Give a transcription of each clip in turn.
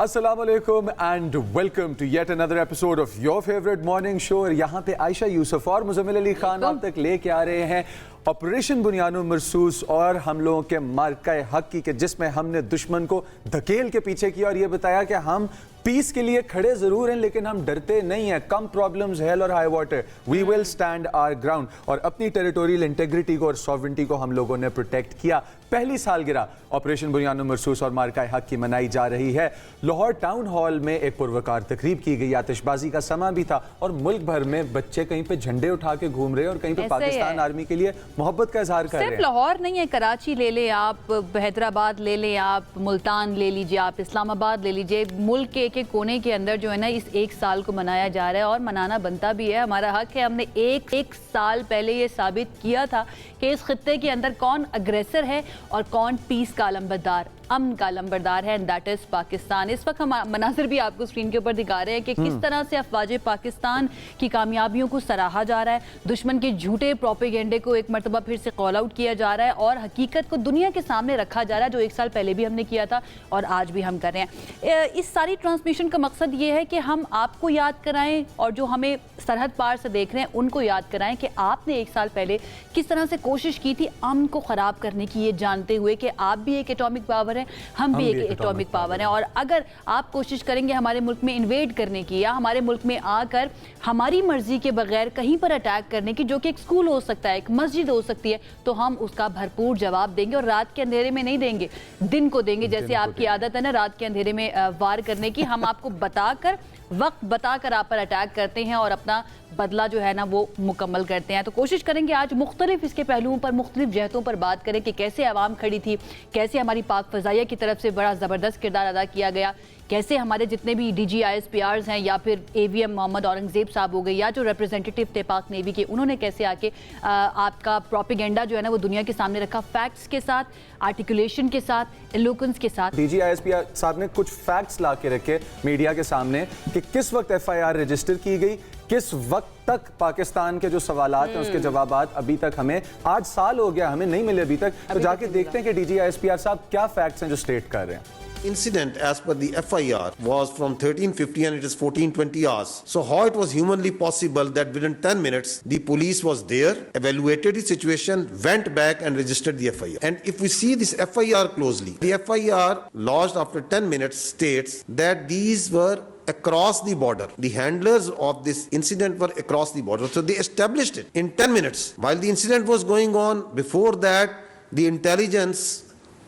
अस्सलाम वालेकुम and welcome to yet another episode of your favourite morning show. और यहाँ पे आयशा यूसुफ और मुजम्मिल अली खान आप तक लेके आ रहे हैं ऑपरेशन बुनियानो मरसूस और हम लोगों के मार्का हक की, जिसमें हमने दुश्मन को धकेल के पीछे किया और ये बताया कि हम पीस के लिए खड़े जरूर हैं लेकिन हम डरते नहीं हैं। कम प्रॉब्लम्स, हेल और high water, we will stand our ground. और अपनी टेरिटोरियल इंटेग्रिटी को और सॉवरेंटी को हम लोगों ने प्रोटेक्ट किया। पहली सालगिरह ऑपरेशन बुनियानो मरसूस और मार्का हक की मनाई जा रही है। लाहौर टाउन हॉल में एक पुरवकार तकरीब की गई, आतिशबाजी का समा भी था और मुल्क भर में बच्चे कहीं पे झंडे उठा के घूम रहे हैं और कहीं पे पाकिस्तान आर्मी के लिए मोहब्बत का इजहार कर रहे हैं। सिर्फ लाहौर नहीं है, कराची ले लें आप, हैदराबाद ले लें आप, मुल्तान ले लीजिए आप, इस्लामाबाद ले लीजिए। मुल्क के एक कोने के अंदर जो है ना इस एक साल को मनाया जा रहा है और मनाना बनता भी है, हमारा हक है। हमने एक साल पहले ये साबित किया था कि इस खित्ते के अंदर कौन अग्रेसर है और कौन पीस का अलंबरदार, अमन का अलंबरदार है, एंड दैट इज पाकिस्तान। इस वक्त हम मनाजिर भी आपको स्क्रीन के ऊपर दिखा रहे हैं कि किस तरह से अफवाज पाकिस्तान की कामयाबियों को सराहा जा रहा है, दुश्मन के झूठे प्रोपेगेंडे को एक मरतबा फिर से कॉल आउट किया जा रहा है और हकीकत को दुनिया के सामने रखा जा रहा है, जो एक साल पहले भी हमने किया था और आज भी हम कर रहे हैं। इस सारी ट्रांसमिशन का मकसद ये है कि हम आपको याद कराएं और जो हमें सरहद पार से देख रहे हैं उनको याद कराएं कि आपने एक साल पहले किस तरह से कोशिश की थी अमन को ख़राब करने की, ये जानते हुए कि आप भी एक एटॉमिक पावर है, हम भी एक एटॉमिक पावर है। और अगर आप कोशिश करेंगे हमारे मुल्क में इन्वेड करने की या हमारे मुल्क में आकर हमारी मर्जी के बगैर कहीं पर अटैक करने की, जो कि एक स्कूल हो सकता है, एक मस्जिद हो सकती है, तो हम उसका भरपूर जवाब देंगे। और रात के अंधेरे में नहीं देंगे, दिन को देंगे, जैसे आपकी आदत है ना रात के अंधेरे में वार करने की। हम आपको बताकर, वक्त बताकर आप पर अटैक करते हैं और अपना बदला जो है ना वो मुकम्मल करते हैं। तो कोशिश करेंगे आज मुख्तलिफ इसके पहलुओं पर, मुख्तलिफ जहतों पर बात करें कि कैसे आवाम खड़ी थी, कैसे हमारी पाक फ़ज़ाइया की तरफ से बड़ा ज़बरदस्त किरदार अदा किया गया, कैसे हमारे जितने भी DGISPRs हैं या फिर AVM मोहम्मद औरंगज़ेब साहब हो गए या जो रिप्रेजेंटेटिव थे पाक नेवी के, उन्होंने कैसे आके आपका प्रोपेगेंडा जो है ना वो दुनिया के सामने रखा, फैक्ट्स के साथ, आर्टिकुलेशन के साथ, एलोकेंस के साथ। DGISPR साहब ने कुछ फैक्ट्स ला के रखे मीडिया के सामने कि किस वक्त FIR रजिस्टर की गई, किस वक्त तक पाकिस्तान के जो सवालात हैं उसके जवाबात अभी तक हमें, आज साल हो गया हमें नहीं मिले अभी तक। तो जाके देखते हैं कि DGISPR साहब क्या फैक्ट्स हैं जो स्टेट कर रहे हैं। Incident as per the FIR was from 1350 and it is 1420 hours. So how it was humanly possible that within 10 minutes the police was there, evaluated the situation, went back and registered the FIR. And if we see this FIR closely, the FIR lodged after 10 minutes states that these were across the border. The handlers of this incident were across the border. So they established it in 10 minutes. While the incident was going on, before that, the intelligence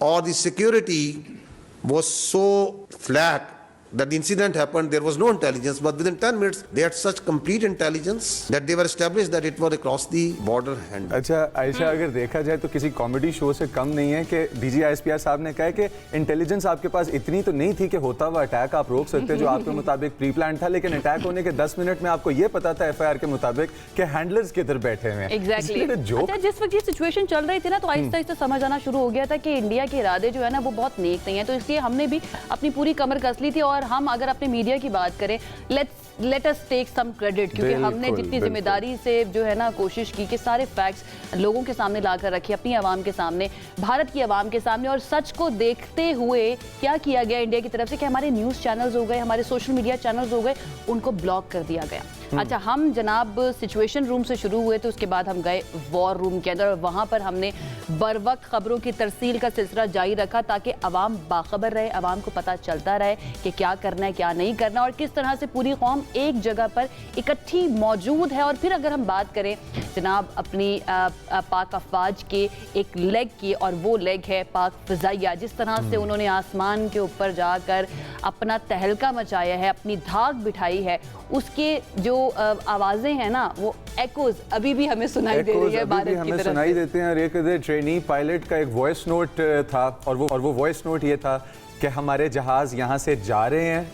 or the security was so flat that the incident happened, there was no intelligence, but within 10 minutes they had such complete intelligence that they were established that it was across the border hand. अच्छा आयशा, अगर देखा जाए तो किसी comedy show से कम नहीं है कि DGISPR साहब ने कहा कि इंटेलिजेंस आपके पास इतनी तो नहीं थी कि होता हुआ अटैक आप रोक सकते, जो आपके मुताबिक प्री प्लान था, लेकिन अटैक होने के 10 मिनट में आपको ये पता था FIR के मुताबिक कि हैंडलर्स किधर बैठे हुए हैं। एग्जैक्टली। अच्छा, जिस वक्त ये सिचुएशन चल रही थी ना तो आहिस्ता आहिस्ता समझ आना शुरू हो गया था कि इंडिया के इरादे जो है ना वो बहुत नेक नहीं है, तो इसलिए हमने भी अपनी पूरी कमर कस ली थी। और हम अगर अपने मीडिया की बात करें, let us take some credit, क्योंकि हमने जितनी जिम्मेदारी से जो है ना कोशिश की कि सारे फैक्ट्स लोगों के सामने लाकर रखे, अपनी आवाम के सामने, भारत की आवाम के सामने। और सच को देखते हुए क्या किया गया इंडिया की तरफ से कि हमारे न्यूज़ चैनल्स हो गए, हमारे सोशल मीडिया चैनल्स हो गए, उनको ब्लॉक कर दिया गया। अच्छा, हम जनाब सिचुएशन रूम से शुरू हुए तो उसके बाद हम गए वॉर रूम के अंदर और वहाँ पर हमने बर वक्त खबरों की तरसील का सिलसिला जारी रखा ताकि अवाम बाखबर रहे, अवाम को पता चलता रहे कि क्या करना है क्या नहीं करना और किस तरह से पूरी कौम एक जगह पर इकट्ठी मौजूद है। और फिर अगर हम बात करें जनाब अपनी पाक अफवाज के एक लेग की, और वो लेग है पाक फ़ज़ाइया, जिस तरह से उन्होंने आसमान के ऊपर जाकर अपना तहलका मचाया है, अपनी धाक बिठाई है, उसके जो आवाज़ें हैं ना वो एकोज अभी भी हमें सुनाई दे रही है भारत की तरफ, सुनाई देते हैं। और एक ट्रेनी पायलट का एक वॉइस नोट था और वो वॉइस नोट ये था कि हमारे जहाज यहाँ से जा रहे हैं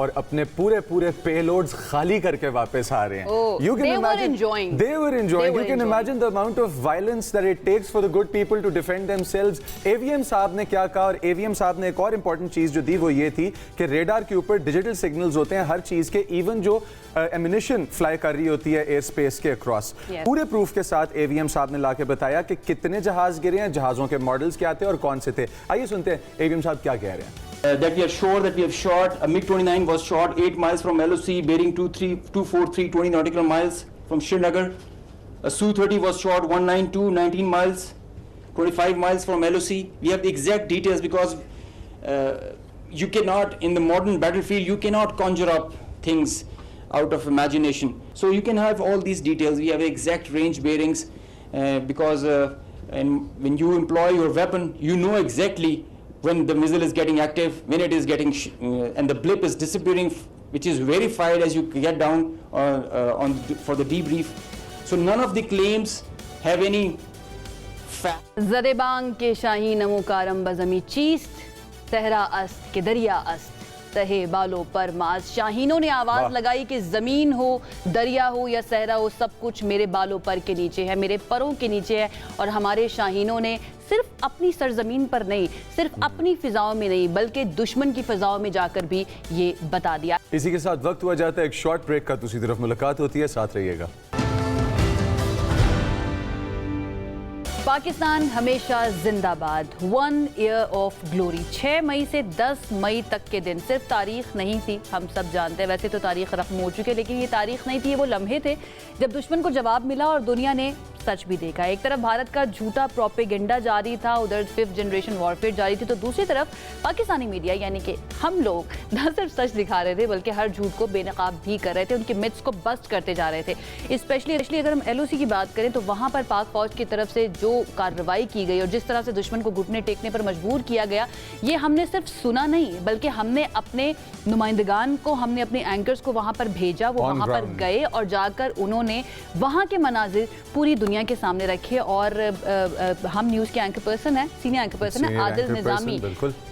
और अपने पूरे पेलोड्स खाली करके वापस आ रहे हैं। You can imagine they were enjoying. You can imagine the amount of violence that it takes for the good people to defend themselves. AVM साहब ने क्या कहा, और AVM साहब ने एक और इम्पोर्टेंट चीज जो दी वो ये थी कि रेडार के ऊपर डिजिटल सिग्नल्स होते हैं हर चीज के, इवन जो एमिनिशन फ्लाई कर रही होती है एयर स्पेस के अक्रॉस। पूरे प्रूफ के साथ AVM साहब ने लाके बताया कि कितने जहाज गिरे हैं, जहाजों के मॉडल्स क्या थे और कौन से थे। आइए सुनते हैं AVM साहब क्या कह रहे हैं। That we are sure that we have shot. A MiG-29 was shot 8 miles from LOC, bearing 24320 nautical miles from Srinagar. A Su-30 was shot 192, 19 miles, 25 miles from LOC. We have the exact details because you cannot, in the modern battlefield, you cannot conjure up things out of imagination. So you can have all these details. We have exact range bearings because and when you employ your weapon, you know exactly when the missile is getting active, when it is getting, and the blip is disappearing, which is verified as you get down for the debrief. So none of the claims have any fact. ज़रेबांग के शाही नमो कारम बज़मी चीस्त सहरा अस्त के दरिया अस्त तहे बालों पर माज। शाहीनों ने आवाज लगाई कि जमीन हो, दरिया हो या सहरा हो, सब कुछ मेरे बालों पर के नीचे है, मेरे परों के नीचे है। और हमारे शाहीनों ने सिर्फ अपनी सरजमीन पर नहीं, सिर्फ अपनी फिजाओं में नहीं, बल्कि दुश्मन की फिजाओं में जाकर भी ये बता दिया। इसी के साथ वक्त हुआ जाता है एक शॉर्ट ब्रेक का, दूसरी तरफ मुलाकात होती है, साथ रहिएगा। पाकिस्तान हमेशा जिंदाबाद। 1 ईयर ऑफ ग्लोरी। 6 मई से 10 मई तक के दिन सिर्फ तारीख नहीं थी, हम सब जानते हैं, वैसे तो तारीख रकम हो चुकी है, लेकिन ये तारीख नहीं थी, ये वो लम्हे थे जब दुश्मन को जवाब मिला और दुनिया ने सच भी देखा। एक तरफ भारत का झूठा प्रोपेगेंडा जारी था, उधर 5th जनरेशन वॉरफेयर जारी थी, तो दूसरी तरफ पाकिस्तानी मीडिया यानी कि हम लोग न सिर्फ सच दिखा रहे थे बल्कि हर झूठ को बेनकाब भी कर रहे थे, उनके मिथ्स को बस्ट करते जा रहे थे। स्पेशली अगर हम LOC की बात करें तो वहाँ पर पाक फौज की तरफ से जो कार्रवाई की गई और जिस तरह से दुश्मन को घुटने टेकने पर मजबूर किया गया, ये हमने सिर्फ सुना नहीं बल्कि हमने अपने नुमाइंदगान को, हमने अपने एंकर्स को वहाँ पर भेजा, वो वहाँ पर गए और जाकर उन्होंने वहाँ के मनाजिर पूरी दुनिया के सामने रखे। और हम न्यूज़ के एंकर पर्सन है, सीनियर एंकर पर्सन है आदिल निजामी।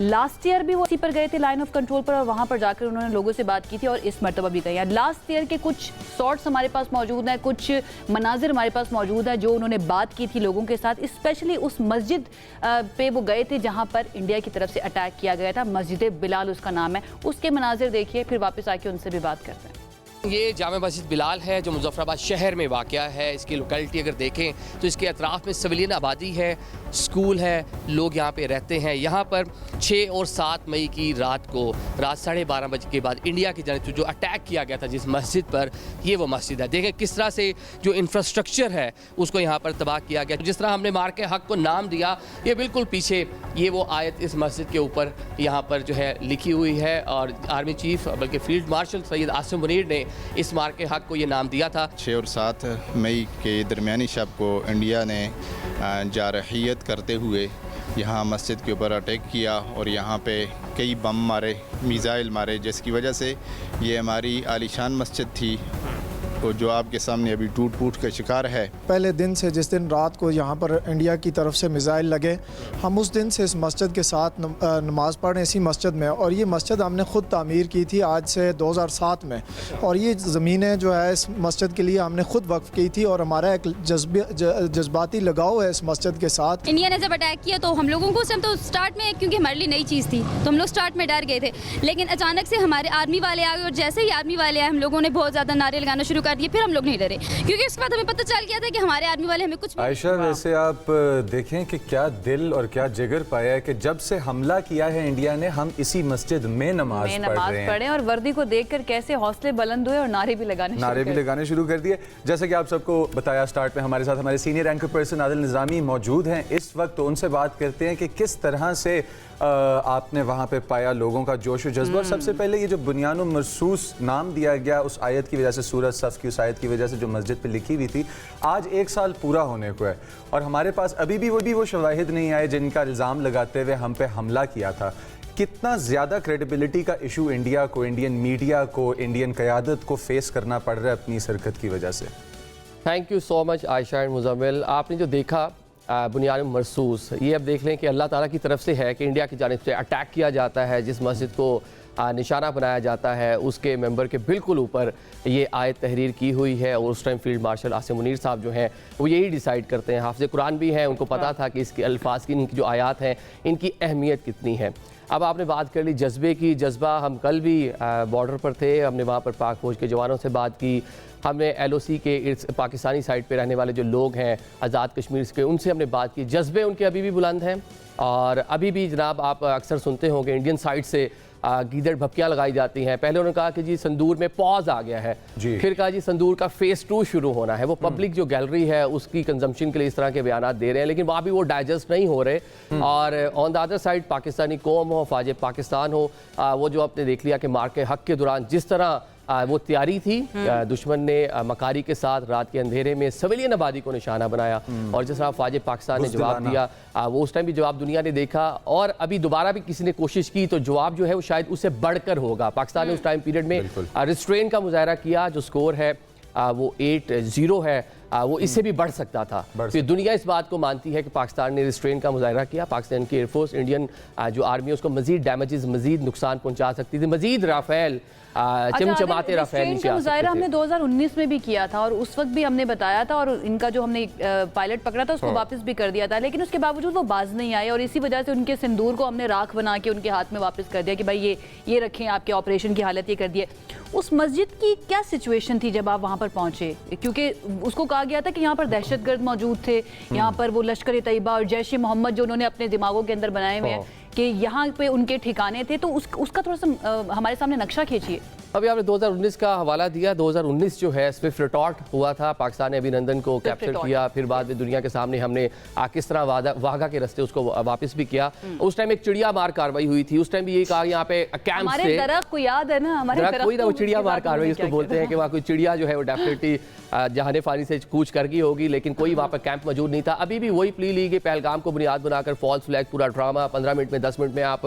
लास्ट ईयर भी वो इसी पर गए थे, लाइन ऑफ कंट्रोल पर, और वहाँ पर जाकर उन्होंने लोगों से बात की थी और इस मरतबा भी गए। लास्ट ईयर के कुछ शॉट्स हमारे पास मौजूद हैं, कुछ मनाजिर हमारे पास मौजूद है जो उन्होंने बात की थी लोगों के साथ। स्पेशली उस मस्जिद पे वो गए थे जहाँ पर इंडिया की तरफ से अटैक किया गया था, मस्जिद बिलाल उसका नाम है। उसके मनाजिर देखिए, फिर वापस आके उनसे भी बात करते हैं। ये जामे मस्जिद बिलाल है जो मुजफ्फराबाद शहर में वाक़या है। इसकी लोकेलिटी अगर देखें तो इसके अतराफ़ में सिविलियन आबादी है, स्कूल है, लोग यहाँ पे रहते हैं। यहाँ पर 6 और 7 मई की रात को रात 12:30 बजे के बाद इंडिया की जानिब से जो अटैक किया गया था जिस मस्जिद पर, ये वो मस्जिद है। देखें किस तरह से जो इंफ्रास्ट्रक्चर है उसको यहाँ पर तबाह किया गया। जिस तरह हमने मार के हक़ को नाम दिया, ये बिल्कुल पीछे ये वो आयत इस मस्जिद के ऊपर यहाँ पर जो है लिखी हुई है और आर्मी चीफ बल्कि फील्ड मार्शल सैयद आसिम मुनीर ने इस मार के हक़ को ये नाम दिया था। 6 और 7 मई के दरमियानी शब को इंडिया ने जारहियत करते हुए यहाँ मस्जिद के ऊपर अटैक किया और यहाँ पे कई बम मारे, मिसाइल मारे, जिसकी वजह से ये हमारी आलीशान मस्जिद थी तो जो आपके सामने अभी टूट फूट का शिकार है। पहले दिन से जिस दिन रात को यहाँ पर इंडिया की तरफ से मिसाइल लगे, हम उस दिन से इस मस्जिद के साथ नमाज़ पढ़ें इसी मस्जिद में। और ये मस्जिद हमने ख़ुद तामीर की थी आज से 2007 में, और ये ज़मीनें जो है इस मस्जिद के लिए हमने ख़ुद वक्फ़ की थी और हमारा एक जज्बाती लगाव है इस मस्जिद के साथ। इंडिया ने जब अटैक किया तो हम लोगों को उस टाइम तो स्टार्ट में, क्योंकि हमारे लिए नई चीज़ थी तो हम लोग स्टार्ट में डर गए थे, लेकिन अचानक से हमारे आर्मी वाले आ गए और जैसे ही आर्मी वाले आए हम लोगों ने बहुत ज़्यादा नारे लगाना शुरू कर दिए। फिर हम लोग नहीं डरे क्योंकि उसके बाद हमें पता चल गया था कि हमारे आर्मी वाले हमें कुछ। आयशा, वैसे आप देखें कि क्या दिल और क्या जिगर पाया है कि जब से हमला किया है इंडिया ने, हम इसी मस्जिद में नमाज पढ़े और वर्दी को देखकर कैसे हौसले बुलंद हुए और नारे भी लगाने शुरू कर दिए। जैसे कि आप सबको बताया स्टार्ट में, हमारे साथ हमारे senior anchor person Adil Nizami मौजूद हैं इस वक्त, तो उनसे बात करते हैं कि किस तरह से आपने वहाँ पे पाया लोगों का जोश और जज्बा। और सबसे पहले ये जो बुनियान मरसूस नाम दिया गया उस आयत की वजह से, सूरत सफ की उस आयत की वजह से जो मस्जिद पे लिखी हुई थी, आज 1 साल पूरा होने को है और हमारे पास अभी भी वो शवाहिद नहीं आए जिनका इल्ज़ाम लगाते हुए हम पे हमला किया था। कितना ज़्यादा क्रेडिबिलिटी का इशू इंडिया को, इंडियन मीडिया को, इंडियन क़यादत को फेस करना पड़ रहा है अपनी इस हरकत की वजह से? Thank you so much Ayesha and Muzammil. आपने जो देखा बुनियान मरसूस, ये अब देख लें कि अल्लाह ताला की तरफ से है कि इंडिया की जानिब से अटैक किया जाता है, जिस मस्जिद को निशाना बनाया जाता है उसके मेंबर के बिल्कुल ऊपर ये आयत तहरीर की हुई है। और उस time field marshal Asim Munir साहब जो हैं वो यही डिसाइड करते हैं, हाफ़िज़ कुरान भी हैं, उनको पता था कि इसके अल्फाज की, इनकी जो आयात हैं इनकी अहमियत कितनी है। अब आपने बात कर ली जज्बे की, जज्बा, हम कल भी बॉर्डर पर थे, हमने वहाँ पर पाक फौज के जवानों से बात की, हमने LOC के पाकिस्तानी साइड पे रहने वाले जो लोग हैं आज़ाद कश्मीर के, उनसे हमने बात की। जज्बे उनके अभी भी बुलंद हैं और अभी भी जनाब आप अक्सर सुनते होंगे इंडियन साइड से गीदड़ भपकियाँ लगाई जाती हैं। पहले उन्होंने कहा कि जी संदूर में पॉज आ गया है, फिर कहा जी संदूर का फेज़ 2 शुरू होना है। वो पब्लिक जो गैलरी है उसकी कंजम्पशन के लिए इस तरह के बयान दे रहे हैं, लेकिन वहाँ भी वो डाइजेस्ट नहीं हो रहे। और on the other side Pakistani कौम हो, फ़ौज पाकिस्तान हो, वो जो आपने देख लिया कि मार के हक के दौरान जिस तरह वो तैयारी थी, दुश्मन ने मकारी के साथ रात के अंधेरे में सिविलियन आबादी को निशाना बनाया और जिस तरह फ़ौज पाकिस्तान ने जवाब दिया, वो उस टाइम भी जवाब दुनिया ने देखा और अभी दोबारा भी किसी ने कोशिश की तो जवाब जो है वो शायद उससे बढ़कर होगा। पाकिस्तान ने उस टाइम पीरियड में रिस्ट्रेन का मुजाहरा किया, जो स्कोर है वो 8-0 है, वो इससे भी बढ़ सकता था। तो दुनिया इस बात को मानती है कि पाकिस्तान ने रिस्ट्रेन का मुजाहरा किया। पाकिस्तान की एयरफोर्स, इंडियन जो आर्मी है उसको मजीद डैमेजेस, मजीद नुकसान पहुंचा सकती थी, मजीद राफेल चमचमाते राफेल नीचे आ मुजाहरा हमने 2019 में भी किया था और उस वक्त भी हमने बताया था और इनका जो हमने पायलट पकड़ा था उसको वापस भी कर दिया था, लेकिन उसके बावजूद वो बाज नहीं आए और इसी वजह से उनके सिंदूर को हमने राख बना के उनके हाथ में वापस कर दिया कि भाई ये रखें, आपके ऑपरेशन की हालत ये कर दी है। उस मस्जिद की क्या सिचुएशन थी जब आप वहाँ पर पहुँचे? क्योंकि उसको कहा गया था कि यहाँ पर दहशतगर्द मौजूद थे, यहाँ पर वो लश्कर तैयबा और जैश ए मोहम्मद जो उन्होंने अपने दिमागों के अंदर बनाए हुए हैं कि यहाँ पे उनके ठिकाने थे, तो उसका थोड़ा सा हमारे सामने नक्शा खींचिए। अभी आपने 2019 का हवाला दिया। 2019 जो है स्विफ्ट रिटॉर्ट हुआ था, पाकिस्तान ने अभिनंदन को कैप्चर किया, फिर बाद में दुनिया के सामने हमने किस तरह वाघा के रास्ते उसको वापस भी किया। उस टाइम एक चिड़िया मार कार्रवाई हुई थी, उस टाइम भी ये कहा यहाँ पे कैंप से दरख्त को याद है ना, हमारे दरख्त कोई ना वो चिड़िया मार कार्रवाई उसको बोलते हैं कि वहाँ कोई चिड़िया जो है वो डेफिनेटली जहाने फानी से कूच कर गई होगी, लेकिन कोई वहाँ पर कैंप मौजूद नहीं था। अभी भी वही प्ली ली गई, पहलगाम को बुनियाद बनाकर फॉल्स फ्लैग पूरा ड्रामा 15 मिनट में 10 मिनट में आप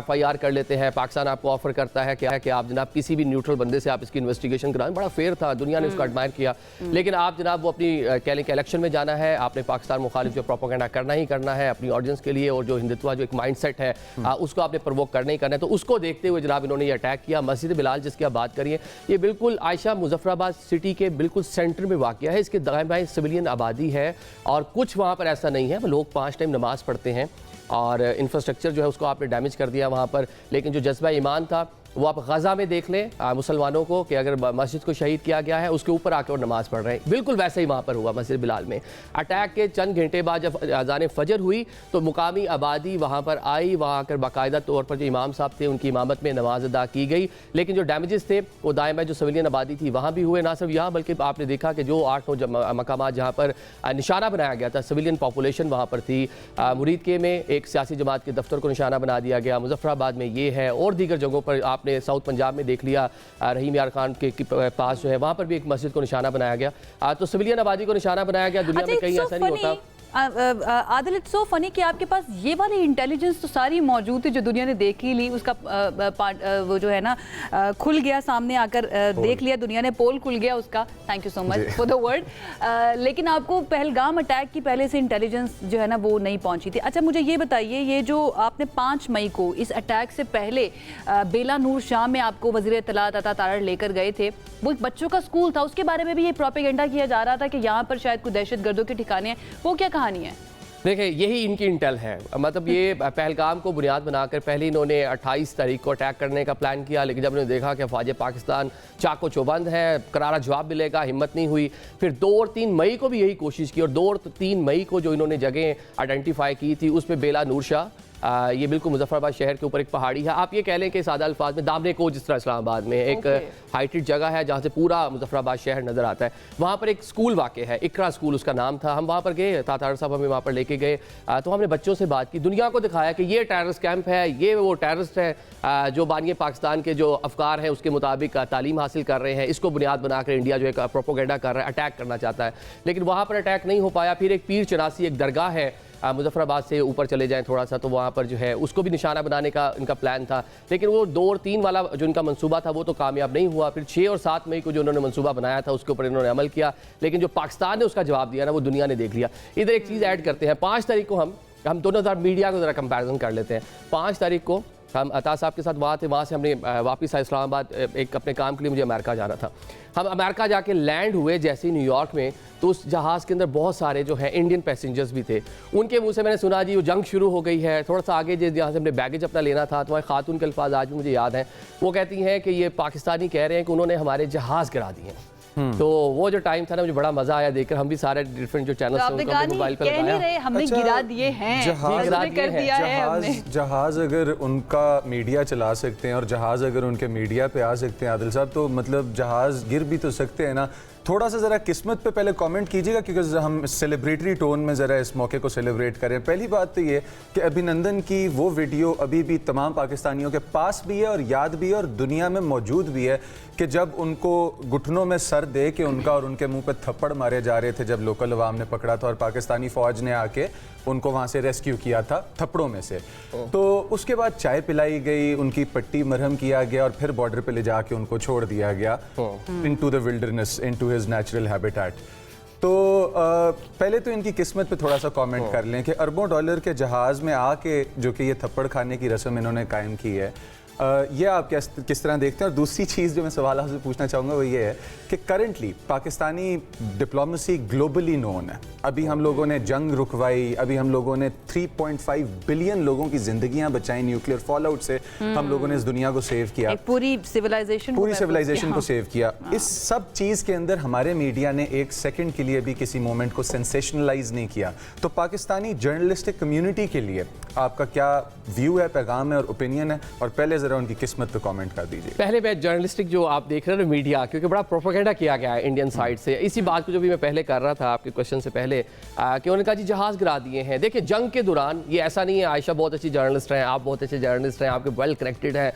FIR कर लेते हैं। पाकिस्तान आपको ऑफर करता है कि आप जनाब किसी भी न्यूट्रल बंदे से आप इसकी इन्वेस्टिगेशन कराएं। बड़ा फेयर था, दुनिया ने उसको एडमायर किया, लेकिन आप जनाब वो अपनी कह लें कि इलेक्शन में जाना है, आपने पाकिस्तान मुखालिफ जो प्रोपेगेंडा करना ही करना है अपनी ऑडियंस के लिए, और जो हिंदुत्व जो एक माइंडसेट है उसको आपने प्रवोक करना ही करना है। तो उसको देखते हुए जनाब इन्होंने ये अटैक किया। मस्जिद बिलाल जिसकी आप बात करिए, ये बिल्कुल आयशा मुजफ्फराबाद सिटी के बिल्कुल सेंटर में वाक़या है। इसके दाएं बाएं सिविलियन आबादी है और कुछ वहाँ पर ऐसा नहीं है, लोग 5 टाइम नमाज पढ़ते हैं और इंफ्रास्ट्रक्चर जो है उसको आपने डैमेज कर दिया वहाँ पर। लेकिन जो जज्बा ईमान था वो आप गजा में देख लें मुसलमानों को कि अगर मस्जिद को शहीद किया गया है उसके ऊपर आकर वो नमाज पढ़ रहे हैं, बिल्कुल वैसे ही वहाँ पर हुआ मस्जिद बिलाल में। अटैक के चंद घंटे बाद जब अज़ान फजर हुई तो मुकामी आबादी वहाँ पर आई, वहाँ आकर बाकायदा तौर पर जो इमाम साहब थे उनकी इमामत में नमाज अदा की गई। लेकिन जो डैमेजेस थे वो दाएं बाएं जो सिविलियन आबादी थी वहाँ भी हुए, ना सिर्फ यहाँ बल्कि आपने देखा कि जो 8-9 मकामात जहाँ पर निशाना बनाया गया था, सिविलियन पॉपुलेशन वहाँ पर थी। मुरीद के में एक सियासी जमात के दफ्तर को निशाना बना दिया गया, मुजफ्फराबाद में ये है, और दीगर जगहों पर आपने साउथ पंजाब में देख लिया, रहीम यार खान के पास जो है वहाँ पर भी एक मस्जिद को निशाना बनाया गया। तो सिविलियन आबादी को निशाना बनाया गया। दुनिया में कहीं ऐसा नहीं होता। आदिल, इट्स सो फनी कि आपके पास ये वाली इंटेलिजेंस तो सारी मौजूद थी जो दुनिया ने देख ही ली, उसका वो जो है ना खुल गया सामने आकर, देख लिया दुनिया ने, पोल खुल गया उसका। Thank you so much for the word. लेकिन आपको पहलगाम अटैक की पहले से इंटेलिजेंस जो है ना वो नहीं पहुंची थी। अच्छा मुझे ये बताइए, ये जो आपने 5 मई को इस अटैक से पहले बेला नूर शाह में आपको वज़ीर इत्तलात अता तारड़ लेकर गए थे, वो एक बच्चों का स्कूल था, उसके बारे में भी ये प्रोपेगेंडा किया जा रहा था कि यहाँ पर शायद कोई दहशत गर्दों के ठिकाने हैं, वो क्या कहानी है? देखिए यही इनकी इंटेल है, मतलब ये पहलगाम को बुनियाद बनाकर पहले इन्होंने 28 तारीख को अटैक करने का प्लान किया, लेकिन जब उन्होंने देखा कि फ़ौज पाकिस्तान चाको चौबंद है, करारा जवाब मिलेगा, हिम्मत नहीं हुई। फिर 2 और 3 मई को भी यही कोशिश की और 2 और 3 मई को जो इन्होंने जगह आइडेंटिफाई की थी उसमें बेला नूर शाह, ये बिल्कुल मुजफ्फराबाद शहर के ऊपर एक पहाड़ी है, आप ये कह लें कि सादा अल्फाज में दामने को, जिस तरह इस्लामाबाद में एक हाइटेड जगह है जहाँ से पूरा मुजफ्फराबाद शहर नज़र आता है, वहाँ पर एक स्कूल वाक़ है, इकरा स्कूल उसका नाम था। हम वहाँ पर गए, तातार साहब हमें वहाँ पर लेके गए, तो हमने बच्चों से बात की, दुनिया को दिखाया कि ये टेररिस्ट कैंप है, ये वो टेररिस्ट है जो बानिए पाकिस्तान के जो अफकार हैं उसके मुताबिक तालीम हासिल कर रहे हैं, इसको बुनियाद बनाकर इंडिया जो है प्रोपोगेंडा कर रहा है, अटैक करना चाहता है। लेकिन वहाँ पर अटैक नहीं हो पाया। फिर एक पीर चनासी एक दरगाह है, मुजफ्फराबाद से ऊपर चले जाएं थोड़ा सा, तो वहाँ पर जो है उसको भी निशाना बनाने का इनका प्लान था, लेकिन वो 2 और 3 वाला जो इनका मंसूबा था वो तो कामयाब नहीं हुआ। फिर 6 और 7 मई को जो उन्होंने मंसूबा बनाया था उसके ऊपर इन्होंने अमल किया, लेकिन जो पाकिस्तान ने उसका जवाब दिया ना वो दुनिया ने देख लिया। इधर एक चीज़ ऐड करते हैं, 5 तारीख को हम दोनों साथ मीडिया को ज़रा कंपैरिजन कर लेते हैं। 5 तारीख को हम अता साहब के साथ वहाँ थे, वहाँ से हमने वापस आए इस्लामाबाद, एक अपने काम के लिए मुझे अमेरिका जाना था। हम अमेरिका जाके लैंड हुए जैसे ही न्यूयॉर्क में, तो उस जहाज़ के अंदर बहुत सारे जो है इंडियन पैसेंजर्स भी थे। उनके मुंह से मैंने सुना जी वो जंग शुरू हो गई है। थोड़ा सा आगे जहाँ से हमने बैगेज अपना लेना था, तो वहाँ खातून के अल्फाज आज भी मुझे याद हैं, वो कहती हैं कि ये पाकिस्तानी कह रहे हैं कि उन्होंने हमारे जहाज़ गिरा दिए हैं। तो वो जो टाइम था ना, मुझे बड़ा मजा आया देखकर। हम भी सारे डिफरेंट जो चैनल्स हैं उनको अपने मोबाइल पर कह नहीं लगाया। रहे, हमने अच्छा, गिरा दिए हैं, जहाज गिरा कर दिए दिया है हमने। जहाज अगर उनका मीडिया चला सकते हैं और जहाज अगर उनके मीडिया पे आ सकते हैं आदिल साहब, तो मतलब जहाज गिर भी तो सकते हैं ना। थोड़ा सा ज़रा किस्मत पे पहले कमेंट कीजिएगा, क्योंकि हम सेलिब्रेटरी टोन में ज़रा इस मौके को सेलिब्रेट करें। पहली बात तो ये कि अभिनंदन की वो वीडियो अभी भी तमाम पाकिस्तानियों के पास भी है और याद भी है और दुनिया में मौजूद भी है, कि जब उनको घुटनों में सर दे के उनका और उनके मुंह पे थप्पड़ मारे जा रहे थे, जब लोकल अवाम ने पकड़ा था और पाकिस्तानी फ़ौज ने आके उनको वहाँ से रेस्क्यू किया था थप्पड़ों में से। तो उसके बाद चाय पिलाई गई, उनकी पट्टी मरहम किया गया और फिर बॉर्डर पे ले जाके उनको छोड़ दिया गया into the wilderness, into his natural habitat. तो पहले तो इनकी किस्मत पे थोड़ा सा कमेंट कर लें कि अरबों डॉलर के जहाज़ में आके जो कि ये थप्पड़ खाने की रस्म इन्होंने कायम की है, ये आप किस तरह देखते हैं। और दूसरी चीज़ जो मैं सवाल आपसे पूछना चाहूँगा वो ये है कि currently Pakistani diplomacy globally known है। अभी हम लोगों ने जंग रुकवाई, अभी हम लोगों ने 3.5 बिलियन लोगों की जिंदगियां बचाई न्यूक्लियर फॉलआउट से, हम लोगों ने इस दुनिया को सेव किया, एक पूरी सिविलाइजेशन को सेव किया। इस सब चीज़ के अंदर हमारे मीडिया ने एक सेकंड के लिए भी किसी मोमेंट को सेंसेशनलाइज नहीं किया। तो पाकिस्तानी जर्नलिस्टिक कम्युनिटी के लिए आपका क्या व्यू है, पैगाम है और ओपिनियन है? और पहले ज़रा उनकी किस्मत पे कमेंट कर दीजिए। पहले मैं जर्नलिस्टिक जो आप देख रहे हैं ना मीडिया, क्योंकि बड़ा प्रोपेगेंडा किया गया है इंडियन साइड से। इसी बात को जो भी मैं पहले कर रहा था आपके क्वेश्चन से पहले कि उन्होंने कहा जी जहाज़ गिरा दिए हैं। देखिए जंग के दौरान ये ऐसा नहीं है, आयशा बहुत अच्छी जर्नलिस्ट हैं, आप बहुत अच्छे जर्नलिस्ट हैं, आपके वेल कनेक्टेड हैं।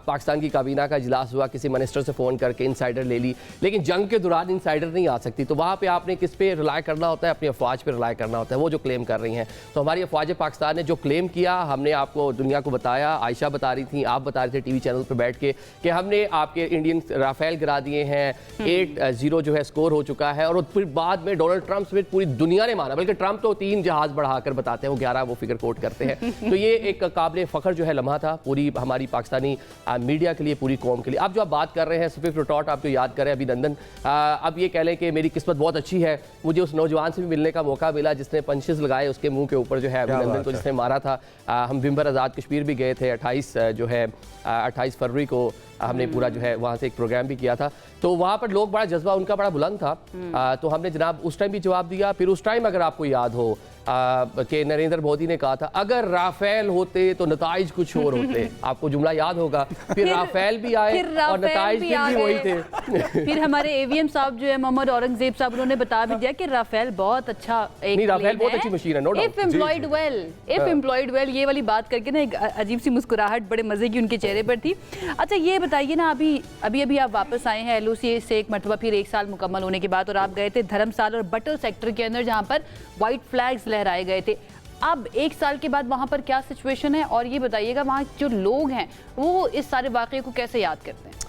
पाकिस्तान की काबीना का इजलास हुआ, किसी मिनिस्टर से फ़ोन करके इनसाइडर ले ली, लेकिन जंग के दौरान इनसाइडर नहीं आ सकती। तो वहाँ पर आपने किस पे रिलाय करना होता है? अपनी अफवाज पर रिलाय करना होता है, वो जो क्लेम कर रही हैं। तो हमारी अफवाज पाकिस्तान ने जो क्लेम किया, हमने आपको दुनिया को बताया, आयशा बता रही थी, आप बता रहे थे टीवी चैनल पर बैठ के कि हमने आपके इंडियन राफेल गिरा दिए हैं, 8-0 जो है स्कोर हो चुका है। और फिर बाद में डोनाल्ड ट्रंप समेत पूरी दुनिया ने माना, बल्कि ट्रंप तो 3 जहाज बढ़ाकर बताते हैं, वो 11 वो फिगर कोट करते हैं। तो ये एक काबिल फ़ख्र जो है लम्हा था पूरी हमारी पाकिस्तानी मीडिया के लिए, पूरी कौम के लिए। अब जो आप बात कर रहे हैं स्विफ्ट रिटॉर्ट, आप जो याद करें अभिनंदन, अब ये कह लें कि मेरी किस्मत बहुत अच्छी है, मुझे उस नौजवान से भी मिलने का मौका मिला जिसने पंचेस लगाए उसके मुंह के ऊपर जो है अभिनंदन को जिसने मारा था। हम विंबर आज़ाद कश्मीर भी गए थे 28 फरवरी को, हमने पूरा जो है वहाँ से एक प्रोग्राम भी किया था। तो वहाँ पर लोग बड़ा जज्बा उनका बड़ा बुलंद था। तो हमने जनाब उस टाइम भी जवाब दिया। फिर उस टाइम अगर आपको याद हो कि नरेंद्र मोदी ने कहा था अगर राफेल होते तो नताइज कुछ और होते, आपको जुमला याद होगा। फिर राफेल भी आए और नताइज भी वही थे। फिर हमारे एवीएम साहब जो है मोहम्मद औरंगजेब साहब, उन्होंने बता भी दिया कि राफेल बहुत अच्छा एक राफेल बहुत अच्छी मशीन है, no doubt. If employed well, ये वाली बात करके ना एक अजीब सी मुस्कुराहट बड़े मजे की उनके चेहरे पर थी। अच्छा ये बताइए ना, अभी आप वापस आए हैं LOC से एक मरतबा, फिर 1 साल मुकम्मल होने के बाद, और आप गए थे धर्मशाला और बटल सेक्टर के अंदर जहाँ पर वाइट फ्लैग्स लहराए गए थे। अब 1 साल के बाद वहाँ पर क्या सिचुएशन है? और ये बताइएगा वहाँ जो लोग हैं वो इस सारे वाक़े को कैसे याद करते हैं?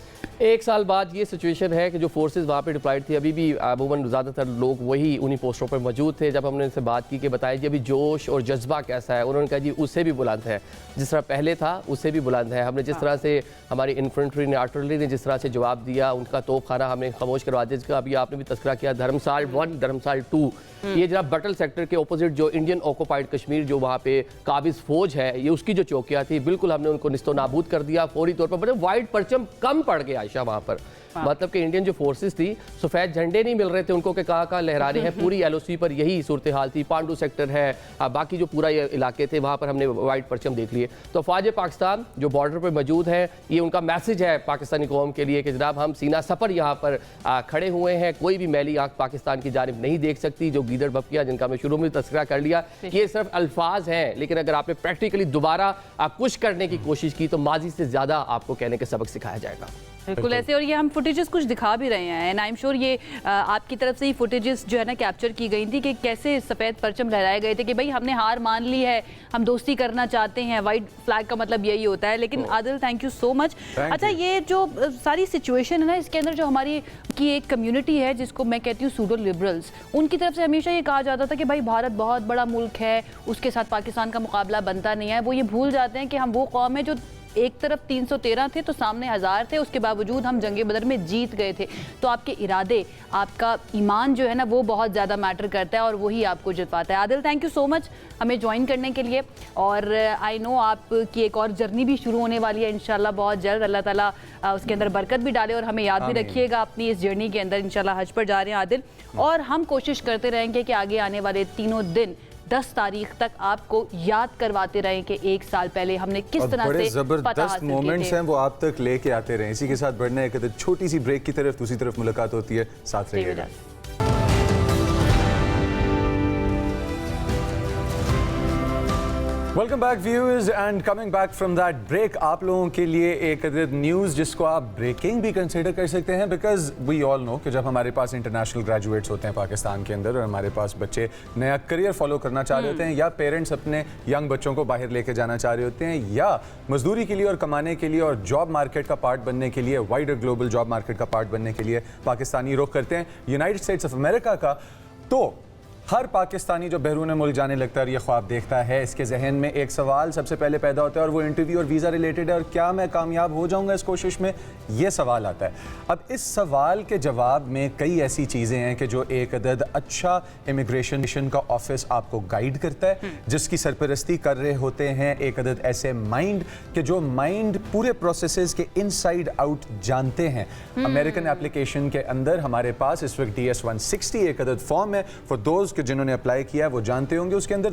1 साल बाद ये सिचुएशन है कि जो फोर्सेस वहाँ पे डिप्लॉयड थी, अभी भी अमूमन ज़्यादातर लोग वही उन्हीं पोस्टों पर मौजूद थे। जब हमने उनसे बात की कि बताया जी अभी जोश और जज्बा कैसा है, उन्होंने कहा जी उससे भी बुलंद है, जिस तरह पहले था उससे भी बुलंद है। हमने जिस तरह से हमारी इन्फेंट्री ने, आर्टिलरी ने जिस तरह से जवाब दिया, उनका तोपखाना हमने खामोश करवा दिया, जिसका अभी आपने भी तस्करा किया, धर्मसाल 1, धर्मसाल 2। ये जनाब बटल सेक्टर के ऑपोजिट जो इंडियन ऑक्यूपाइड कश्मीर जो वहाँ पे काबिज फौज है, ये उसकी जो चौकियाँ थी, बिल्कुल हमने उनको निस्तो नाबूद कर दिया फौरी तौर पर। मतलब वाइट परचम कम पड़ गया आयशा वहाँ पर। मतलब कि इंडियन जो फोर्सेस थी, सफ़ेद झंडे नहीं मिल रहे थे उनको कि कहाँ लहरा रहे हैं। पूरी LOC पर यही सूरत हाल थी। पांडू सेक्टर है, बाकी जो पूरा ये इलाके थे वहाँ पर हमने वाइट परचम देख लिए। तो फ़ौज पाकिस्तान जो बॉर्डर पर मौजूद है, ये उनका मैसेज है पाकिस्तानी कौम के लिए कि जनाब हम सीना सफ़र यहाँ पर खड़े हुए हैं, कोई भी मैली आँख पाकिस्तान की जानिब नहीं देख सकती। जो गीदड़ बपिया जिनका मैं शुरू में तस्करा कर लिया, ये सिर्फ अल्फाज हैं, लेकिन अगर आपने प्रैक्टिकली दोबारा कुछ करने की कोशिश की तो माजी से ज़्यादा आपको कहने के सबक सिखाया जाएगा। बिल्कुल ऐसे। और ये हम फुटेजेस कुछ दिखा भी रहे हैं, एंड आई एम श्योर ये आपकी तरफ से ही फुटेजेस जो है ना कैप्चर की गई थी कि कैसे सफ़ेद परचम लहराए गए थे कि भाई हमने हार मान ली है, हम दोस्ती करना चाहते हैं। वाइट फ्लैग का मतलब यही होता है। लेकिन Adil, thank you so much. अच्छा ये जो सारी सिचुएशन है ना, इसके अंदर जो हमारी की एक कम्युनिटी है जिसको मैं कहती हूँ सूडो लिबरल्स, उनकी तरफ से हमेशा ये कहा जाता था कि भाई भारत बहुत बड़ा मुल्क है, उसके साथ पाकिस्तान का मुकाबला बनता नहीं है। वो ये भूल जाते हैं कि हम वो कौम है जो एक तरफ 313 थे तो सामने 1000 थे, उसके बावजूद हम जंग बदर में जीत गए थे। तो आपके इरादे, आपका ईमान जो है ना वो बहुत ज़्यादा मैटर करता है और वही आपको जितवाता है। Adil, thank you so much हमें ज्वाइन करने के लिए, और आई नो आपकी एक और जर्नी भी शुरू होने वाली है इंशाल्लाह बहुत जल्द। अल्लाह ताला उसके अंदर बरकत भी डाले और हमें याद भी रखिएगा अपनी इस जर्नी के अंदर। इंशाल्लाह हज पर जा रहे हैं आदिल, और हम कोशिश करते रहेंगे कि आगे आने वाले तीनों दिन 10 तारीख तक आपको याद करवाते रहे कि एक साल पहले हमने किस तरह से जबरदस्त मोमेंट्स हैं वो आप तक लेके आते रहे। इसी के साथ बढ़ना है एक छोटी सी ब्रेक की तरफ, दूसरी तरफ मुलाकात होती है, साथ रहिएगा। Welcome back viewers, and coming back from that break, आप लोगों के लिए एक अदद न्यूज़ जिसको आप ब्रेकिंग भी कंसिडर कर सकते हैं, बिकॉज वी ऑल नो कि जब हमारे पास इंटरनेशनल ग्रेजुएट्स होते हैं पाकिस्तान के अंदर और हमारे पास बच्चे नया करियर फॉलो करना चाह रहे होते हैं, या पेरेंट्स अपने यंग बच्चों को बाहर लेके जाना चाह रहे होते हैं, या मजदूरी के लिए और कमाने के लिए और जॉब मार्केट का पार्ट बनने के लिए, वाइडर ग्लोबल जॉब मार्केट का पार्ट बनने के लिए पाकिस्तानी रुख करते हैं यूनाइटेड स्टेट्स ऑफ अमेरिका का, तो हर पाकिस्तानी जो बैरून मुल्क जाने लगता है और ये ख्वाब देखता है, इसके जहन में एक सवाल सबसे पहले पैदा होता है और वो इंटरव्यू और वीज़ा रिलेटेड है, और क्या मैं कामयाब हो जाऊंगा इस कोशिश में, ये सवाल आता है। अब इस सवाल के जवाब में कई ऐसी चीज़ें हैं कि जो एक अदद अच्छा इमिग्रेशन का ऑफिस आपको गाइड करता है, जिसकी सरपरस्ती कर रहे होते हैं एक अदद ऐसे माइंड के जो माइंड पूरे प्रोसेसेस के इनसाइड आउट जानते हैं। अमेरिकन एप्लीकेशन के अंदर हमारे पास इस वक्त DS 160 एक अदद फॉर्म है फॉर दोज कि जिन्होंने अप्लाई किया है वो जानते होंगे। उसके अंदर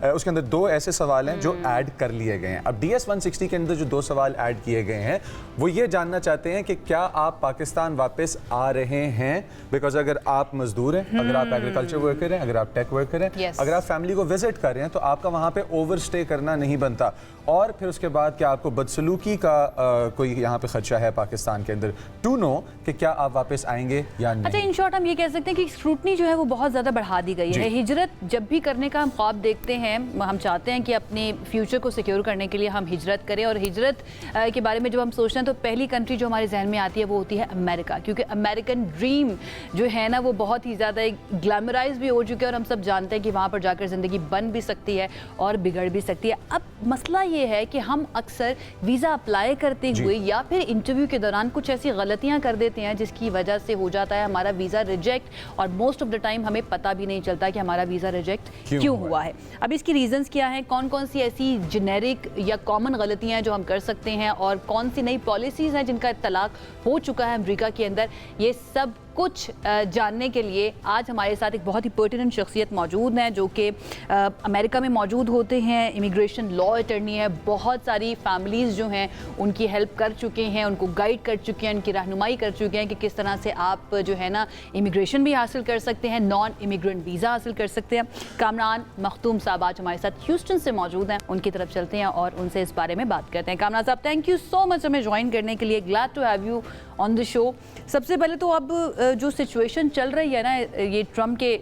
उसके अंदर दो ऐसे सवाल हैं जो ऐड कर लिए गए हैं। अब DS 160 के अंदर जो 2 सवाल ऐड किए गए हैं वो ये जानना चाहते हैं कि क्या आप पाकिस्तान वापस आ रहे हैं, बिकॉज अगर आप मजदूर हैं, अगर आप एग्रीकल्चर वर्कर हैं, अगर आप टेक वर्कर हैं, अगर आप फैमिली को विजिट कर रहे हैं तो आपका वहाँ पे ओवर स्टे करना नहीं बनता। और फिर उसके बाद क्या आपको बदसलूकी का कोई यहाँ पे खदशा है पाकिस्तान के अंदर, टू नो कि क्या आप वापस आएंगे या नहीं। अच्छा, इन शॉर्ट हम ये कह सकते हैं कि स्क्रूटनी जो है वो बहुत ज़्यादा बढ़ा दी गई है। हिजरत जब भी करने का हम ख्वाब देखते हैं, हम चाहते हैं कि अपने फ्यूचर को सिक्योर करने के लिए हम हिजरत करें, और हिजरत के बारे में जब हम सोचते हैं तो पहली कंट्री जो हमारे जहन में आती है वो होती है अमेरिका, क्योंकि अमेरिकन ड्रीम जो है ना वो बहुत ही ज़्यादा ग्लैमराइज भी हो चुके हैं और हम सब जानते हैं कि वहाँ पर जाकर ज़िंदगी बन भी सकती है और बिगड़ भी सकती है। अब मसला ये है कि हम अक्सर वीज़ा अप्लाई करते हुए या फिर इंटरव्यू के दौरान कुछ ऐसी गलतियाँ कर देते हैं जिसकी वजह से हो जाता है हमारा वीज़ा रिजेक्ट, और मोस्ट ऑफ द टाइम हमें पता भी नहीं चलता कि हमारा वीज़ा रिजेक्ट क्यों हुआ है। अब इसकी रीजंस क्या हैं, कौन कौन सी ऐसी जेनेरिक या कॉमन गलतियां हैं जो हम कर सकते हैं, और कौन सी नई पॉलिसीज़ हैं जिनका इत्तलाक हो चुका है अमेरिका के अंदर, ये सब कुछ जानने के लिए आज हमारे साथ एक बहुत ही पर्टिनेंट शख्सियत मौजूद हैं जो कि अमेरिका में मौजूद होते हैं, इमिग्रेशन लॉ अटर्नी है, बहुत सारी फैमिलीज़ जो हैं उनकी हेल्प कर चुके हैं, उनको गाइड कर चुके हैं, उनकी रहनुमाई कर चुके हैं कि किस तरह से आप जो है ना इमिग्रेशन भी हासिल कर सकते हैं, नॉन इमिग्रेंट वीज़ा हासिल कर सकते हैं। कामरान मखदूम साहब आज हमारे साथ ह्यूस्टन से मौजूद हैं, उनकी तरफ चलते हैं और उनसे इस बारे में बात करते हैं। कामरान साहब, थैंक यू सो मच हमें ज्वाइन करने के लिए, glad to have you on the show. सबसे पहले तो अब जो सिचुएशन चल रही है ना, ये ट्रम्प के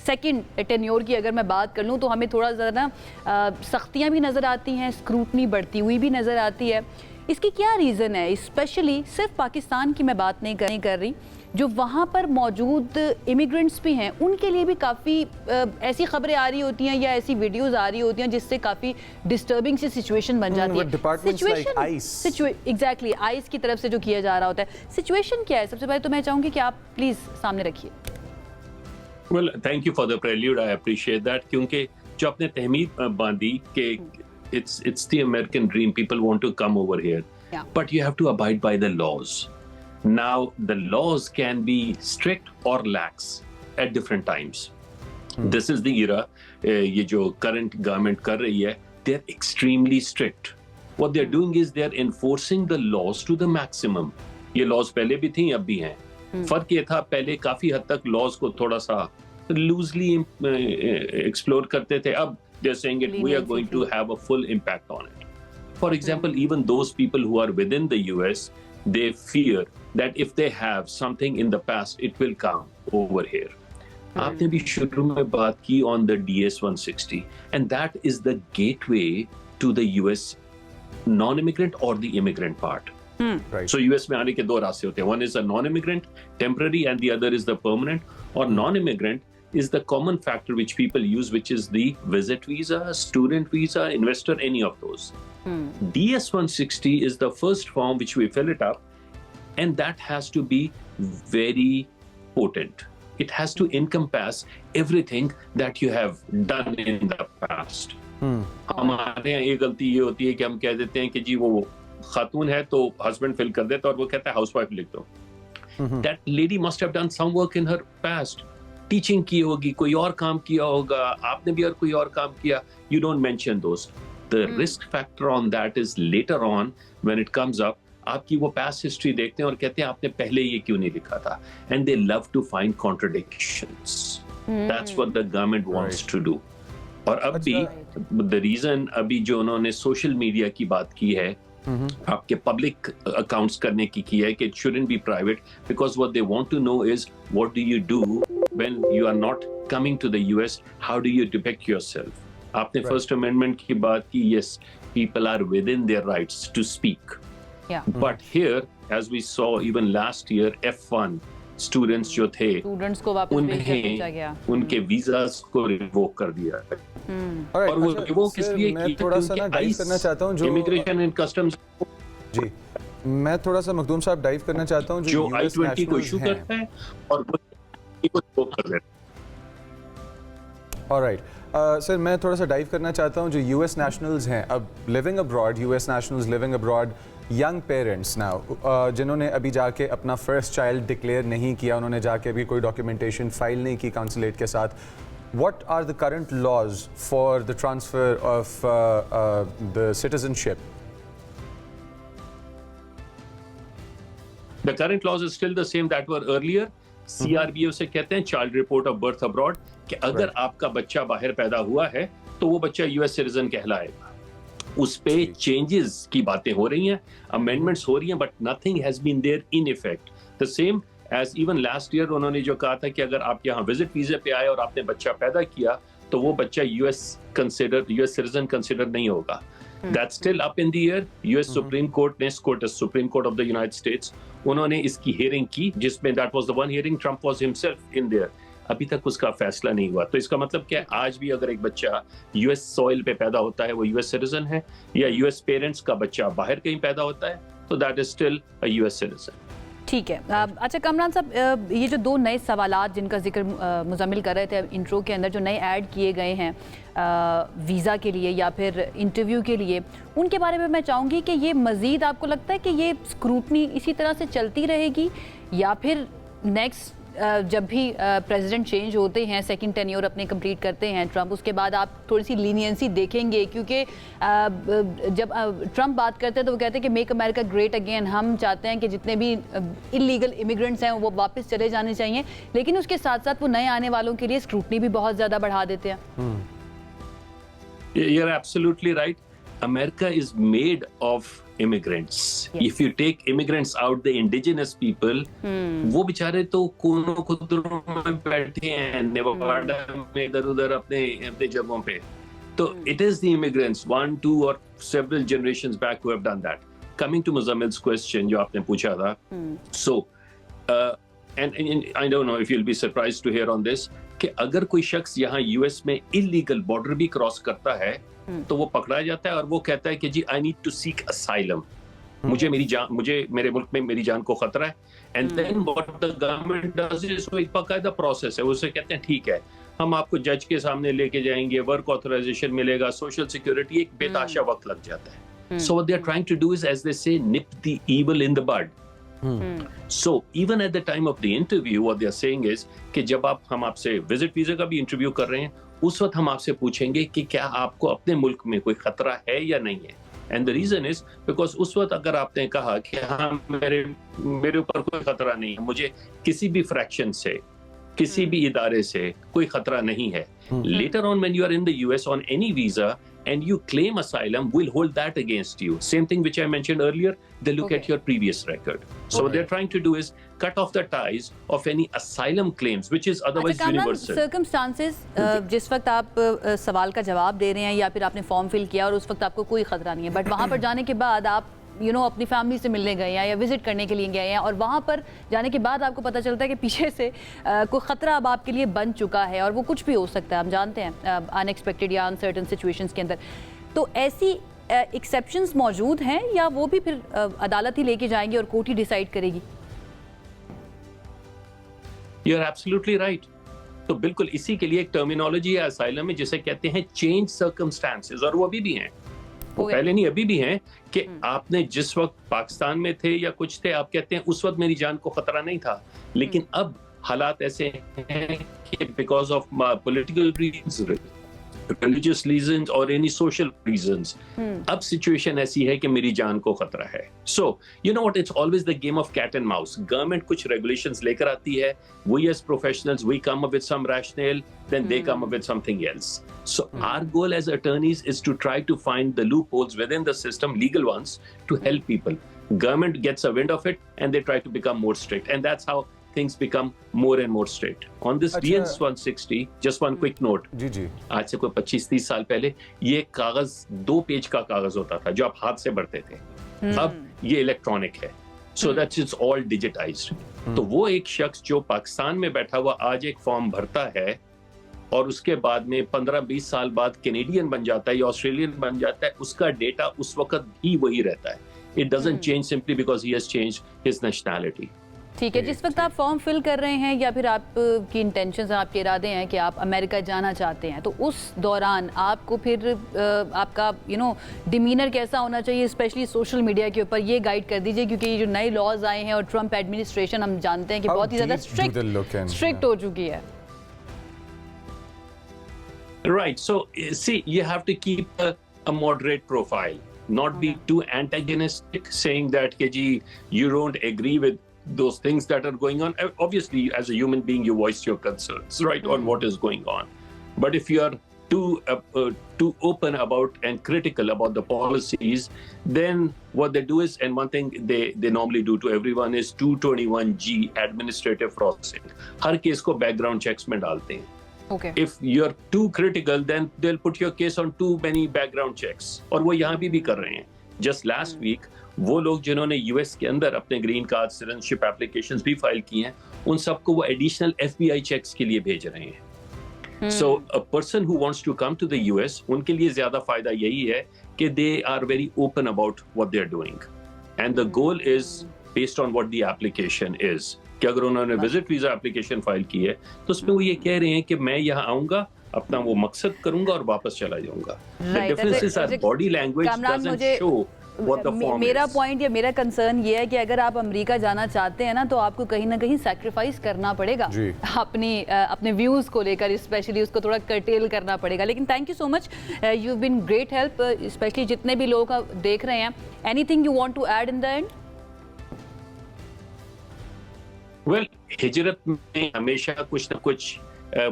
सेकंड टेन्योर की अगर मैं बात कर लूँ तो हमें थोड़ा ज़्यादा ना सख्तियाँ भी नज़र आती हैं, स्क्रूटनी बढ़ती हुई भी नज़र आती है। इसकी क्या रीज़न है? स्पेशली सिर्फ पाकिस्तान की मैं बात नहीं कर रही, जो वहाँ पर मौजूद इमिग्रेंट्स भी हैं उनके लिए भी काफ़ी ऐसी खबरें आ रही होती हैं या ऐसी वीडियोज़ आ रही होती हैं जिससे काफ़ी डिस्टर्बिंग सी सिचुएशन बन जाती है। एग्जैक्टली आइस की तरफ से जो किया जा रहा होता है, सिचुएशन क्या है? सबसे पहले तो मैं चाहूँगी कि आप प्लीज़ सामने रखिए। Well, thank you for the prelude. I appreciate that. क्योंकि जो आपने तहमीद बांधी कि it's the American dream. People want to come over here, but you have to abide by the laws. Now, the laws can be strict or lax at different times. This is the era. ये जो current government कर रही है, they're extremely strict. What they're doing is they're enforcing the laws to the maximum. ये laws पहले भी थी, अब भी हैं. फर्क ये था, पहले काफी हद तक लॉज को थोड़ा सा लूजली एक्सप्लोर करते थे. अब they are saying it, we are going to have a full impact on it. For example, even those people who are within the US, they fear that if they have something in the past it will come over here. आपने भी शुरू में बात की on the DS 160, and that is the gateway to the US non immigrant और the immigrant part. Right. So US में आने के 2 रास्ते होते हैं. One is a non-immigrant, temporary, and the other is the permanent. Or non-immigrant is the common factor which people use, which is the visit visa, student visa, investor, any of those. DS-160 is the first form which we fill it up, and that has to be very potent. It has to encompass everything that you have done in the past. हमारे यहाँ एक गलती ये होती है कि हम कह देते हैं कि जी वो खातून है तो हस्बैंड फिल कर देता और वो कहता है हाउसवाइफ लिख दो. That lady must have done some work in her past. Teaching की होगी, कोई और काम किया होगा, आपने भी और कोई और काम किया. You don't mention those. The risk factor on that is later on when it comes up. आपकी वो past history देखते हैं और कहते हैं आपने पहले ये क्यों नहीं लिखा था. And they love to find contradictions. That's what the government wants to do. और अब भी the reason अभी जो उन्होंने social media की बात की है, आपके पब्लिक अकाउंट्स करने की है कि it shouldn't be private, because what they want to know is what do you do when you are not coming to the US, how do you depict yourself. आपने फर्स्ट अमेंडमेंट की बात की, yes, people are within their rights to speak. But here, as we saw even last year, F1 students जो थे, students को वापस भेजा गया, उनके वीजास को रिवोक कर दिया. और वो रिवोक इसलिए मैं थोड़ा सा ना डाइव करना चाहता हूं जो इमिग्रेशन एंड कस्टम्स. जी, मैं थोड़ा सा मखदूम साहब डाइव करना चाहता हूं जो I-20 को इशू करता है और वो रिवोक कर देता है. ऑलराइट सर, मैं थोड़ा सा डाइव करना चाहता हूं जो यूएस नेशनल्स हैं अब living abroad, US nationals living abroad, young parents now जिन्होंने अभी जाके अपना फर्स्ट चाइल्ड डिक्लेयर नहीं किया, उन्होंने जाके अभी कोई डॉक्यूमेंटेशन फाइल नहीं की कॉन्सुलेट के साथ. What are the current laws for the transfer of the citizenship? The current laws is still the same that were earlier. CRBO से कहते हैं child report of birth abroad, कि अगर आपका बच्चा बाहर पैदा हुआ है तो वो बच्चा यूएस सिटीजन कहलाएगा. उस पे चेंजेस की बातें हो रही हैं, अमेंडमेंट्स हो रही हैं, but nothing has been there in effect. The same as even last year उन्होंने जो कहा था कि अगर आप यहाँ विजिट वीजा पे आए और आपने बच्चा पैदा किया तो वो बच्चा यूएस सिटीजन कंसिडर नहीं होगा. That's still up in the air. US Supreme Court, next court is Supreme Court of the United States. उन्होंने इसकी hearing की, जिसमें that was the one hearing Trump was himself in there. अभी तक उसका फैसला नहीं हुआ. तो इसका मतलब क्या है, आज भी अगर एक बच्चा US सॉइल पे पैदा होता है, वो US सिटीजन है, या US पेरेंट्स का बच्चा बाहर कहीं पैदा होता है, तो that is still a US citizen. ठीक है. अच्छा कमरान साहब, ये जो दो नए सवालात जिनका जिक्र मुजम्मिल कर रहे थे इंट्रो के अंदर, जो नए ऐड किए गए हैं वीज़ा के लिए या फिर इंटरव्यू के लिए, उनके बारे में मैं चाहूँगी कि ये मज़ीद आपको लगता है कि ये स्क्रूटनी इसी तरह से चलती रहेगी, या फिर नेक्स्ट जब भी प्रेसिडेंट चेंज होते हैं, सेकंड टेन्योर अपने कंप्लीट करते हैं ट्रंप, उसके बाद आप थोड़ी सी लीनियंसी देखेंगे? क्योंकि जब ट्रंप बात करते हैं तो वो कहते हैं कि मेक अमेरिका ग्रेट अगेन, हम चाहते हैं कि जितने भी इलीगल इमिग्रेंट्स हैं वो वापस चले जाने चाहिए, लेकिन उसके साथ साथ वो नए आने वालों के लिए स्क्रूटनी भी बहुत ज़्यादा बढ़ा देते हैं. You're absolutely right. America is made of immigrants. Yes. If you take immigrants out, the indigenous people, वो बेचारे तो कोनों खुदरों में बैठे हैं, नेवाडा में इधर-उधर अपने जगहों पे. तो it is the immigrants, 1, 2 or several generations back who have done that. Coming to Muzammil's question, जो आपने पूछा था, so and I don't know if you'll be surprised to hear on this, कि अगर कोई शख्स यहाँ यूएस में इलीगल बॉर्डर भी क्रॉस करता है तो वो पकड़ा जाता है और वो कहता है कि जी I need to seek asylum, मुझे मेरे मुल्क में मेरी जान को खतरा है. And then what the government does is, वो एक बाकायदा प्रोसेस है, उसे कहते हैं ठीक है हम आपको जज के सामने लेके जाएंगे, वर्क ऑथराइजेशन मिलेगा, सोशल सिक्योरिटी, एक बेताशा वक्त लग जाता है. So what they are trying to do is, as they say, nip the evil in the bud. So even at the time of the interview, what they are saying is कि जब हम आपसे विजिट वीजा का भी interview कर रहे हैं, उस वक्त हम आपसे पूछेंगे कि क्या आपको अपने मुल्क में कोई खतरा है या नहीं है. And the reason is because उस वक्त अगर आपने कहा कि हाँ मेरे ऊपर कोई खतरा नहीं है, मुझे किसी भी फ्रैक्शन से, किसी भी इदारे से कोई खतरा नहीं है, later on when you are in the US on any visa and you claim asylum, we'll hold that against you. Same thing which I mentioned earlier, they look at your previous record. So what they're trying to do is cut off the ties of any asylum claims, which is otherwise universal. Circumstances, जिस वक्त आप सवाल का जवाब दे रहे हैं या फिर आपने फॉर्म फिल किया और उस वक्त आपको कोई खतरा नहीं है, बट वहाँ पर जाने के बाद आप अपनी फैमिली से मिलने गए हैं या विजिट करने के लिए गए हैं, और वहाँ पर जाने के बाद आपको पता चलता है कि पीछे से कोई ख़तरा अब आपके लिए बन चुका है, और वो कुछ भी हो सकता है, हम जानते हैं अनएक्सपेक्टेड या अनसर्टन सिचुएशंस के अंदर. तो ऐसी एक्सेप्शंस मौजूद हैं या वो भी फिर अदालत ही लेके जाएंगे और कोर्ट ही डिसाइड करेगी? You are absolutely right. तो बिल्कुल इसी के लिए एक टर्मिनोलॉजी है असाइलम में जिसे कहते हैं चेंज सर्कमस्टांसेस, और वो अभी भी हैं, वो पहले नहीं अभी भी हैं कि आपने जिस वक्त पाकिस्तान में थे या कुछ थे, आप कहते हैं उस वक्त मेरी जान को खतरा नहीं था, लेकिन अब हालात ऐसे हैं कि because of political reasons, religious reasons or any social reasons, अब सिचुएशन ऐसी है कि मेरी जान को खतरा है। So, you know what, it's always the game of cat and mouse. Government कुछ regulations लेकर आती है, we as professionals, we come up with some rationale, then they come up with something else. So, our goal as attorneys is to try to find the loopholes within the system, legal ones, to help people. Government gets a wind of it and they try to become more strict, and that's how things become more and more strict. On this DNS 160, just one quick note. जी आज से कोई 25-30 साल पहले ये कागज 2 page का कागज होता था जो आप हाथ से भरते थे, अब ये इलेक्ट्रॉनिक है, so that it's all digitized. तो वो एक शख्स जो पाकिस्तान में बैठा हुआ आज एक फॉर्म भरता है और उसके बाद में 15-20 साल बाद कैनेडियन बन जाता है या ऑस्ट्रेलियन बन जाता है, उसका डेटा उस वक्त भी वही रहता है. It doesn't change simply because he has changed his nationality. ठीक है, जिस वक्त आप फॉर्म फिल कर रहे हैं या फिर आपकी इंटेंशंस, आपके इरादे हैं कि आप अमेरिका जाना चाहते हैं, तो उस दौरान आपको फिर आपका डिमीनर कैसा होना चाहिए, स्पेशली सोशल मीडिया के ऊपर, ये गाइड कर दीजिए, क्योंकि ये जो नए लॉज आए हैं और ट्रम्प एडमिनिस्ट्रेशन हम जानते हैं कि बहुत ही ज़्यादा स्ट्रिक्ट हो चुकी है. Right, so see, you have to keep a moderate profile, not be too antagonistic, saying that you don't agree with those things that are going on. Obviously, as a human being, you voice your concerns, right, on what is going on. But if you are too open about and critical about the policies, then what they do is, and one thing they normally do to everyone is 221G administrative processing. Her case को background checks में डालते हैं. Okay. If you're too critical, then they'll put your case on too many background checks. और वो यहाँ भी कर रहे हैं. Just last week, वो लोग जिन्होंने यूएस के अंदर अपने ग्रीन कार्ड, सिटीजनशिप एप्लीकेशंस भी फाइल की हैं, उन सबको वो एडिशनल एफबीआई चेक्स के लिए भेज रहे हैं. So a person who wants to come to the US, उनके लिए ज्यादा फायदा यही है कि they are very open about what they are doing, and the goal is based on what the application is. कि अगर उन्होंने विजिट वीजा एप्लीकेशन फाइल की है तो उसमें वो ये कह रहे हैं कि मैं यहाँ आऊंगा, अपना वो मकसद करूंगा और वापस चला जाऊंगा. The differences our body language doesn't show. मेरा पॉइंट या मेरा कंसर्न ये है कि अगर आप अमेरिका जाना चाहते हैं ना, तो आपको कहीं ना कहीं सैक्रिफाइस करना पड़ेगा अपने व्यूज को लेकर, स्पेशली उसको थोड़ा कर्टेल करना पड़ेगा. लेकिन thank you so much, you been great help, specially जितने भी लोग देख रहे हैं. Anything you want to add in the end? Well, हिजरत में हमेशा कुछ ना कुछ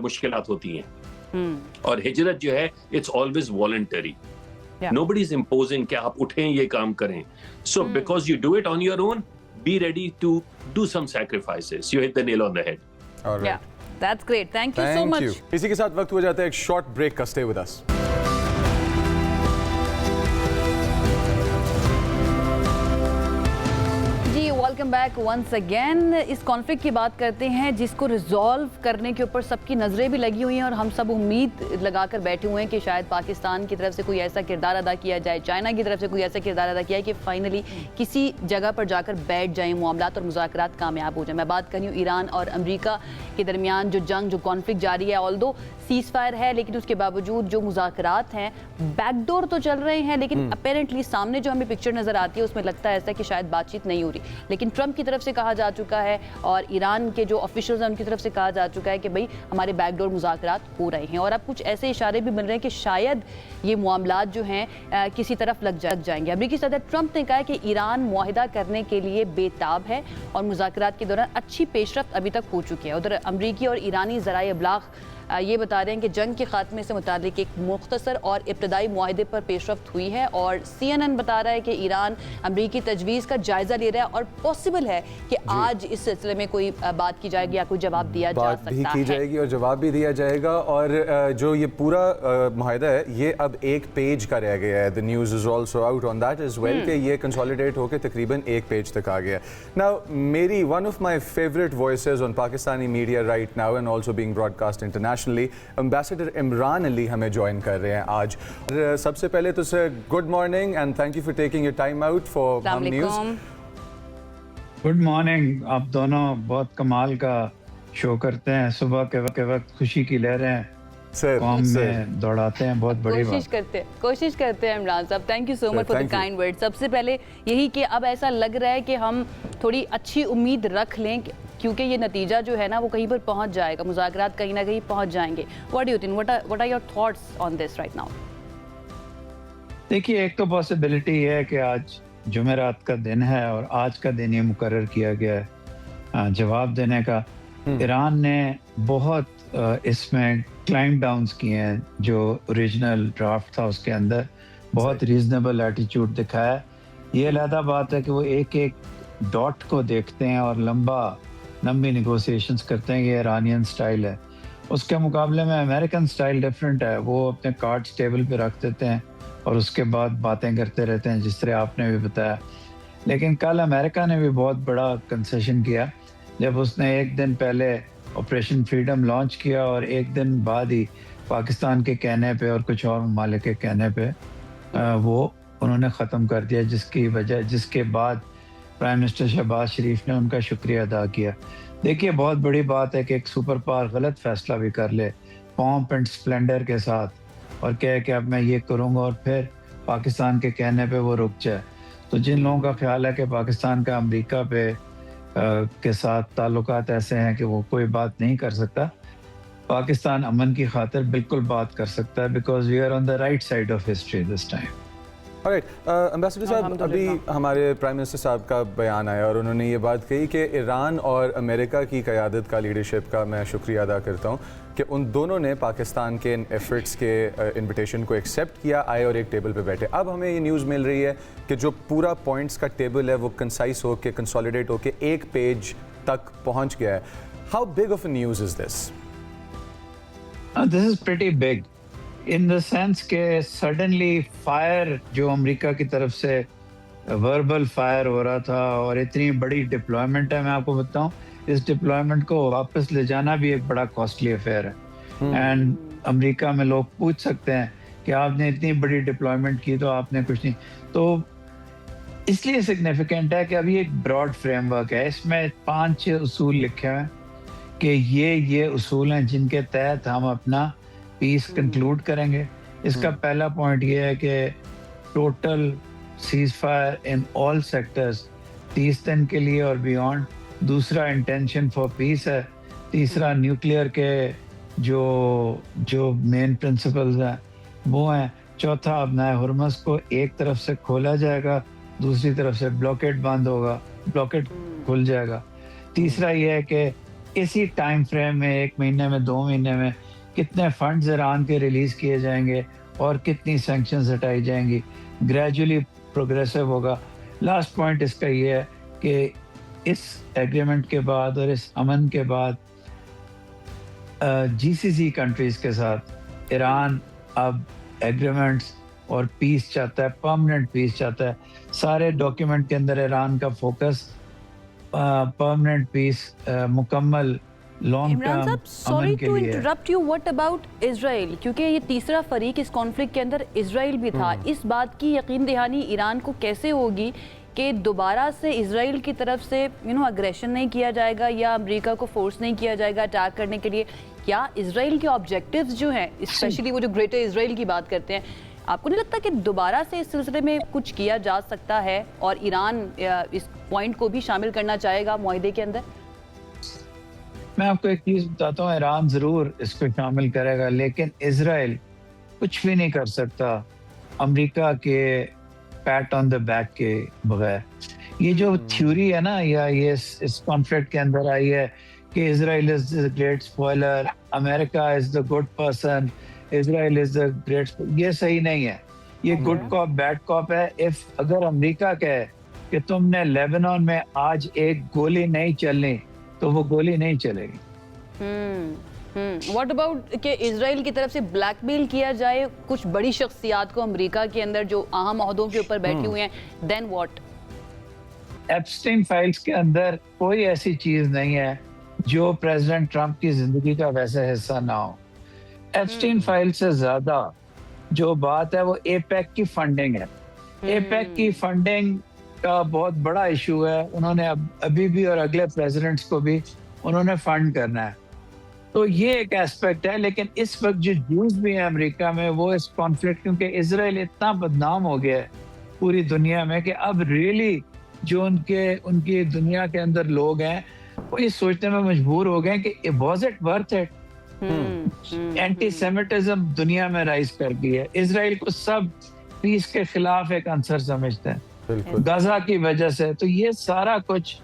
मुश्किलात होती हैं, और हिजरत जो है it's always voluntary. Nobody is imposing कि आप उठें ये काम करें. So because you do it on your own, be ready to do some sacrifices. You hit the nail on the head. All right. Yeah, that's great. Thank you so much. इसी के साथ वक्त हो जाता है एक शॉर्ट ब्रेक का. Stay with us. Welcome back once again. इस कॉन्फ्लिक्ट की बात करते हैं जिसको रिजॉल्व करने के ऊपर सबकी नज़रें भी लगी हुई हैं और हम सब उम्मीद लगाकर बैठे हुए हैं कि शायद पाकिस्तान की तरफ से कोई ऐसा किरदार अदा किया जाए, चाइना की तरफ से कोई ऐसा किरदार अदा किया है कि फाइनली किसी जगह पर जाकर बैठ जाएं मामलात और मुज़ाकरात कामयाब हो जाए. मैं बात कर रही हूँ ईरान और अमेरिका के दरमियान जो जंग, जो कॉन्फ्लिक्ट जारी है. ऑल्दो सीज़ फायर है, लेकिन उसके बावजूद जो मुज़ाकरात हैं बैकडोर तो चल रहे हैं, लेकिन अपेरेंटली सामने जो हमें पिक्चर नज़र आती है उसमें लगता है ऐसा कि शायद बातचीत नहीं हो रही. लेकिन ट्रंप की तरफ से कहा जा चुका है और ईरान के जो ऑफिशियल्स हैं उनकी तरफ से कहा जा चुका है कि भाई हमारे बैकडोर मुज़ाकरात हो रहे हैं. और अब कुछ ऐसे इशारे भी मिल रहे हैं कि शायद ये मामलात जो हैं किसी तरफ लग जाएंगे. अमेरिकी सदर ट्रंप ने कहा है कि ईरान मुआहिदा करने के लिए बेताब है और मुज़ाकरात के दौरान अच्छी पेशरफ्त अभी तक हो चुकी है. उधर अमेरिकी और ईरानी ज़राए इब्लाग ये बता रहे हैं कि जंग के खात्मे से मुतालिक एक मुख्तसर और इब्तदाई मुआहिदे पर पेशरफ्त हुई है. और CNN बता रहा है कि ईरान अमरीकी तजवीज़ का जायज़ा ले रहा है और पॉसिबल है कि आज इस सिलसिले में कोई बात की जाएगी या कोई जवाब दिया जा सकता है. बात भी की जाएगी और जवाब भी दिया जाएगा. और जो ये पूरा मुआहिदा है ये अब एक पेज का रह गया है. The news is also out on that as well कि ये कंसोलिडेट होकर तकरीबन एक पेज तक आ गया. नाउ मेरी one of my favourite voices on Pakistani media right now and also being broadcast international internationally, ambassador Imran Ali हमें ज्वाइन कर रहे हैं आज। सबसे पहले तो sir good morning and thank you for taking your time out for हम न्यूज़। Good morning. आप दोनों बहुत कमाल का शो करते हैं, सुबह के वक्त खुशी की लहरें कौम में दौड़ाते हैं, बहुत बड़ी बात। कोशिश करते हैं इमरान साहब। Thank you so much for the kind word. सबसे पहले यही कि अब ऐसा लग रहा है कि हम थोड़ी अच्छी उम्मीद रख लें क्योंकि ये नतीजा जो है ना वो कहीं पर पहुंच जाएगा, मुज़ाकरात कहीं ना कहीं पहुंच जाएंगे। What do you think, what are your thoughts on this right now? देखिए, एक तो पॉसिबिलिटी है कि आज जुमेरात का दिन है और आज का दिन ये मुकर्रर किया गया है जवाब देने का। ईरान ने बहुत इसमें क्लाइम डाउन्स किए हैं, जो ओरिजिनल ड्राफ्ट था उसके अंदर बहुत रीजनेबल एटीट्यूड दिखाया। ये अलग बात है कि वो एक एक डॉट को देखते हैं और लंबी निगोशिएशंस करते हैं। ये ईरानियन स्टाइल है। उसके मुकाबले में अमेरिकन स्टाइल डिफरेंट है। वो अपने कार्ड्स टेबल पे रख देते हैं और उसके बाद बातें करते रहते हैं, जिस तरह आपने भी बताया। लेकिन कल अमेरिका ने भी बहुत बड़ा कंसेशन किया जब उसने एक दिन पहले ऑपरेशन फ्रीडम लॉन्च किया और एक दिन बाद ही पाकिस्तान के कहने पे और कुछ और ममालिक के कहने पे वो उन्होंने ख़त्म कर दिया, जिसके बाद प्राइम मिनिस्टर शहबाज शरीफ ने उनका शुक्रिया अदा किया। देखिए, बहुत बड़ी बात है कि एक सुपर पावर गलत फैसला भी कर ले पॉम्प एंड स्प्लेंडर के साथ और कहे कि अब मैं ये करूँगा और फिर पाकिस्तान के कहने पे वो रुक जाए। तो जिन लोगों का ख्याल है कि पाकिस्तान का अमेरिका पे के साथ ताल्लुकात ऐसे हैं कि वो कोई बात नहीं कर सकता, पाकिस्तान अमन की खातिर बिल्कुल बात कर सकता है, because we are on the right side of history this time. Alright, ambassador साहब, अभी हमारे प्राइम मिनिस्टर साहब का बयान आया और उन्होंने ये बात कही कि ईरान और अमेरिका की क़यादत का, लीडरशिप का मैं शुक्रिया अदा करता हूँ कि उन दोनों ने पाकिस्तान के इन एफर्ट्स के इनविटेशन को एक्सेप्ट किया, आए और एक टेबल पे बैठे। अब हमें ये न्यूज़ मिल रही है कि जो पूरा पॉइंट्स का टेबल है वो कंसाइज हो के, कंसोलिडेट हो के एक पेज तक पहुँच गया है। How big of a news is this? This is pretty big in the sense के सडनली फायर जो अमेरिका की तरफ से वर्बल फायर हो रहा था और इतनी बड़ी डिप्लॉयमेंट है। मैं आपको बताऊं, इस डिप्लॉयमेंट को वापस ले जाना भी एक बड़ा कॉस्टली अफेयर है। एंड अमेरिका में लोग पूछ सकते हैं कि आपने इतनी बड़ी डिप्लॉयमेंट की तो आपने कुछ नहीं, तो इसलिए सिग्निफिकेंट है कि अभी एक ब्रॉड फ्रेमवर्क है, इसमें 5-6 उसूल लिखे हुए हैं कि ये उसूल हैं जिनके तहत हम अपना पीस कंक्लूड करेंगे। इसका पहला पॉइंट ये है कि total cease fire in all sectors 30 दिन के लिए और बियॉन्ड। दूसरा, इंटेंशन फॉर पीस है। तीसरा, न्यूक्लियर के जो मेन प्रिंसिपल्स हैं वो हैं। चौथा, अपना हुर्मस को एक तरफ से खोला जाएगा, दूसरी तरफ से ब्लॉकेट बंद होगा, ब्लॉकेट खुल जाएगा। तीसरा ये है कि इसी टाइम फ्रेम में 1 महीने में, 2 महीने में कितने फंड्स ईरान के रिलीज किए जाएंगे और कितनी सैंक्शंस हटाई जाएंगी, ग्रेजुअली प्रोग्रेसिव होगा। लास्ट पॉइंट इसका ये है कि इस एग्रीमेंट के बाद और इस अमन के बाद जीसीसी कंट्रीज के साथ ईरान अब एग्रीमेंट्स और पीस चाहता है, परमानेंट पीस चाहता है। सारे डॉक्यूमेंट के अंदर ईरान का फोकस परमानेंट पीस, मुकम्मल long term sorry to interrupt you, what about Israel? क्योंकि ये तीसरा फरीक इस कॉन्फ्लिक्ट के अंदर इजराइल भी था। इस बात की यकीन दहानी ईरान को कैसे होगी कि दोबारा से इजराइल की तरफ से अग्रेशन नहीं किया जाएगा या अमेरिका को फोर्स नहीं किया जाएगा अटैक करने के लिए? क्या इजराइल के ऑब्जेक्टिव्स जो हैं, स्पेशली वो जो ग्रेटर इजराइल की बात करते हैं, आपको नहीं लगता कि दोबारा से इस सिलसिले में कुछ किया जा सकता है और ईरान इस पॉइंट को भी शामिल करना चाहेगा मुआहदे के अंदर? मैं आपको एक चीज बताता हूँ, ईरान जरूर इसको शामिल करेगा, लेकिन इजराइल कुछ भी नहीं कर सकता अमेरिका के पैट ऑन द बैक के बगैर। ये जो थ्योरी है ना, या ये इस कॉन्फ्लिक्ट के अंदर आई है कि Israel is the great spoiler, America is the good person, Israel is the great, ये सही नहीं है। ये गुड कॉप बैड कॉप है। इफ अगर अमेरिका कहे कि तुमने लेबनान में आज एक गोली नहीं चलनी, तो वो गोली नहीं चलेगी। व्हाट अबाउट कि इजराइल की तरफ से ब्लैकमेल किया जाए कुछ बड़ी शख्सियात को अमेरिका के अंदर जो अहम ओहदों के ऊपर बैठी हुई हैं, देन व्हाट? एप्स्टाइन फाइल्स के अंदर कोई ऐसी चीज नहीं है जो प्रेसिडेंट ट्रंप की जिंदगी का वैसा हिस्सा ना हो। एप्स्टीन फाइल से ज्यादा जो बात है वो एपेक की फंडिंग है। एपेक की फंडिंग का बहुत बड़ा इशू है। उन्होंने अभी भी और अगले प्रेसिडेंट्स को भी उन्होंने फंड करना है, तो ये एक एस्पेक्ट है। लेकिन इस वक्त जो न्यूज़ भी है अमेरिका में वो इस कॉन्फ्लिक्ट, क्योंकि इजराइल इतना बदनाम हो गया है पूरी दुनिया में कि अब रियली जो उनकी दुनिया के अंदर लोग हैं वो ये सोचने में मजबूर हो गए कि was it worth it. Antisemitism दुनिया में राइज कर गई है। इजराइल को सब पीस के खिलाफ एक आंसर समझते हैं गाजा की वजह से। तो ये सारा कुछ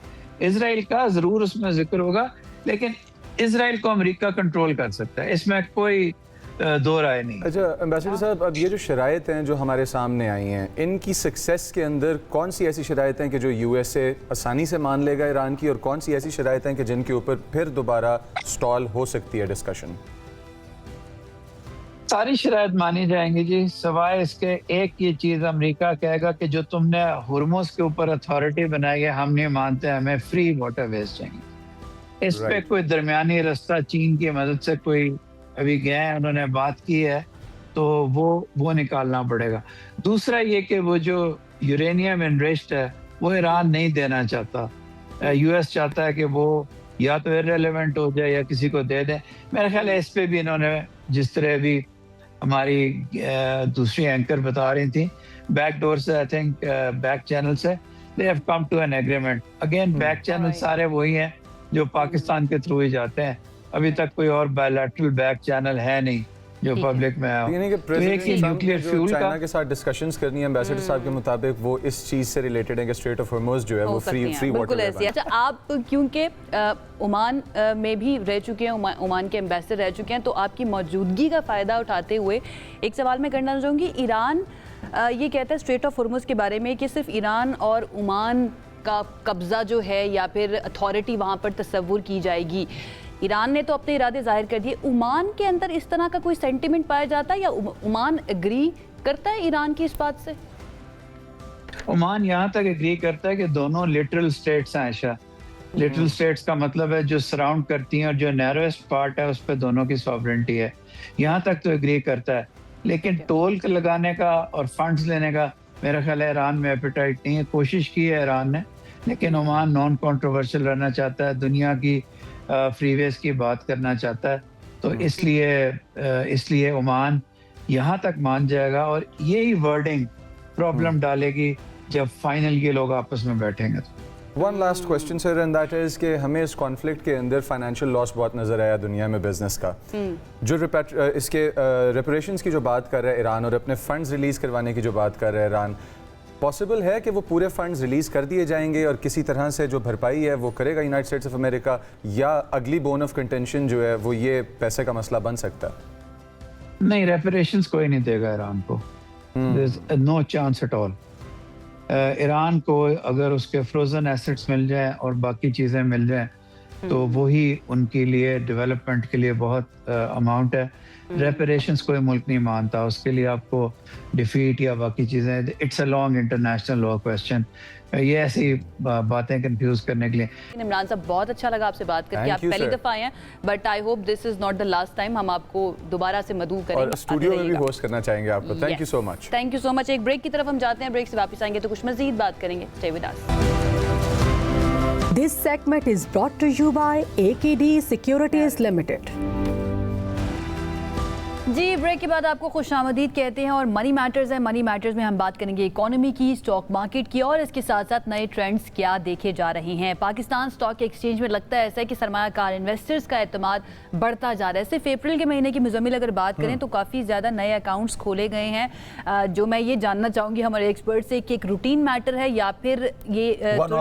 इजराइल का जरूर उसमें जिक्र होगा, लेकिन इजराइल को अमेरिका कंट्रोल कर सकता है, इसमें कोई दो राय नहीं। अच्छा एम्बेसडर साहब, अब ये जो शराइत हैं जो हमारे सामने आई हैं, इनकी सक्सेस के अंदर कौन सी ऐसी शराइत हैं कि जो यूएसए आसानी से मान लेगा ईरान की, और कौन सी ऐसी शराइत हैं कि जिनके ऊपर फिर दोबारा स्टॉल हो सकती है डिस्कशन? सारी शराइत मानी जाएंगी जी, सवाए इसके एक ये चीज अमेरिका कहेगा कि जो तुमने हुर्मुज के ऊपर अथॉरिटी बनाई है हम नहीं मानते, हमें फ्री वाटरवेज चाहिए। इस पे कोई दरमियानी रास्ता चीन की मदद से कोई अभी गए हैं, उन्होंने बात की है, तो वो निकालना पड़ेगा। दूसरा ये कि वो जो यूरेनियम एनरिच्ड है वो ईरान नहीं देना चाहता। यूएस चाहता है कि वो या तो इररिलेवेंट हो जाए या किसी को दे दें। मेरे ख्याल है इस पे भी इन्होंने, जिस तरह भी हमारी दूसरी एंकर बता रही थी, बैकडोर से, आई थिंक बैक चैनल से, they have come to an agreement. Again back channel सारे वही हैं जो पाकिस्तान के थ्रू ही जाते हैं। अभी तक कोई और बायलैटरल बैक चैनल है नहीं जो पब्लिक में है। यानी कि प्रेसिडेंट जो चाइना के साथ डिस्कशंस करनी है एम्बेसडर साहब के मुताबिक, वो इस चीज से रिलेटेड है कि स्ट्रेट ऑफ हॉर्मुज जो है वो फ्री वाटर है। अच्छा, आप क्योंकि ओमान में भी रह चुके हैं, ओमान के एम्बेसडर रह चुके हैं, तो आपकी मौजूदगी का फ़ायदा उठाते हुए एक सवाल मैं करना चाहूँगी। ईरान ये कहता है स्ट्रेट ऑफ हॉर्मुज के बारे में कि सिर्फ ईरान और ओमान का कब्ज़ा जो है या फिर अथॉरिटी वहाँ पर तस्वुर की जाएगी। ईरान ने तो अपने इरादे जाहिर कर दिए, ओमान के अंदर इस तरह का कोई सेंटिमेंट पाया जाता है या ओमान एग्री करता है ईरान की इस बात से? ओमान यहाँ तक एग्री करता है कि दोनों लिटरल स्टेट्स हैं। आयशा, लिटरल स्टेट्स का मतलब है जो सराउंड करती हैं, और जो नैरोएस्ट पार्ट है उस पर दोनों की सॉवरेंटी है। यहाँ तक तो एग्री करता है, लेकिन टोल लगाने का और फंड्स लेने का मेरा ख्याल है ईरान में एपेटाइट नहीं है। कोशिश की है ईरान ने, लेकिन ओमान नॉन कंट्रोवर्शियल रहना चाहता है, दुनिया की फ्रीवेज की बात करना चाहता है, तो इसलिए ओमान यहाँ तक मान जाएगा, और यही वर्डिंग प्रॉब्लम डालेगी जब फाइनल ये लोग आपस में बैठेंगे। One last question sir, and that is कि हमें इस कॉन्फ्लिक्ट के अंदर फाइनेंशियल लॉस बहुत नजर आया दुनिया में बिजनेस का। जो इसके रेपरेशंस की जो बात कर रहा है ईरान और अपने फंड्स रिलीज करवाने की जो बात कर रहा है ईरान, पॉसिबल है कि वो पूरे फंड्स रिलीज कर दिए जाएंगे और किसी तरह से जो भरपाई है वो करेगा यूनाइटेड स्टेट्स ऑफ अमेरिका, या अगली बोन ऑफ कंटेंशन जो है वो ये पैसे का मसला बन सकता है? नहीं, रेपरेशंस कोई नहीं देगा ईरान को, no chance at all. Iran को अगर उसके फ्रोजन एसेट्स मिल जाएं और बाकी चीज़ें मिल जाएं तो वही उनके लिए डेवलपमेंट के लिए बहुत अमाउंट है। रेपरेशंस कोई मुल्क नहीं मानता, उसके लिए आपको डिफीट या बाकी चीज़ें, it's a long international law question. ये ऐसी बातें कंफ्यूज करने के लिए। इमरान साहब, बहुत अच्छा लगा आपसे बात करके। आप पहली दफ़ा आए हैं, but I hope this is not the last time. हम आपको दोबारा से मदऊ करेंगे और स्टूडियो में भी होस्ट करना चाहेंगे आपको। Thank you so much. Thank you so much. एक ब्रेक की तरफ हम जाते हैं, ब्रेक से वापस आएंगे तो कुछ मजीद बात करेंगे। Stay with us. This segment is brought to you by AKD Securities Limited. जी, ब्रेक के बाद आपको खुशामदीद कहते हैं और मनी मैटर्स है। मनी मैटर्स में हम बात करेंगे इकोनॉमी की, स्टॉक मार्केट की, और इसके साथ साथ नए ट्रेंड्स क्या देखे जा रहे हैं। पाकिस्तान स्टॉक एक्सचेंज में लगता है ऐसा है कि सरमायाकार इन्वेस्टर्स का एतमाद बढ़ता जा रहा है। सिर्फ अप्रैल के महीने की मुजम्मिल अगर बात करें तो काफ़ी ज़्यादा नए अकाउंट्स खोले गए हैं। जो मैं ये जानना चाहूँगी हमारे एक्सपर्ट से कि एक रूटीन मैटर है या फिर ये वन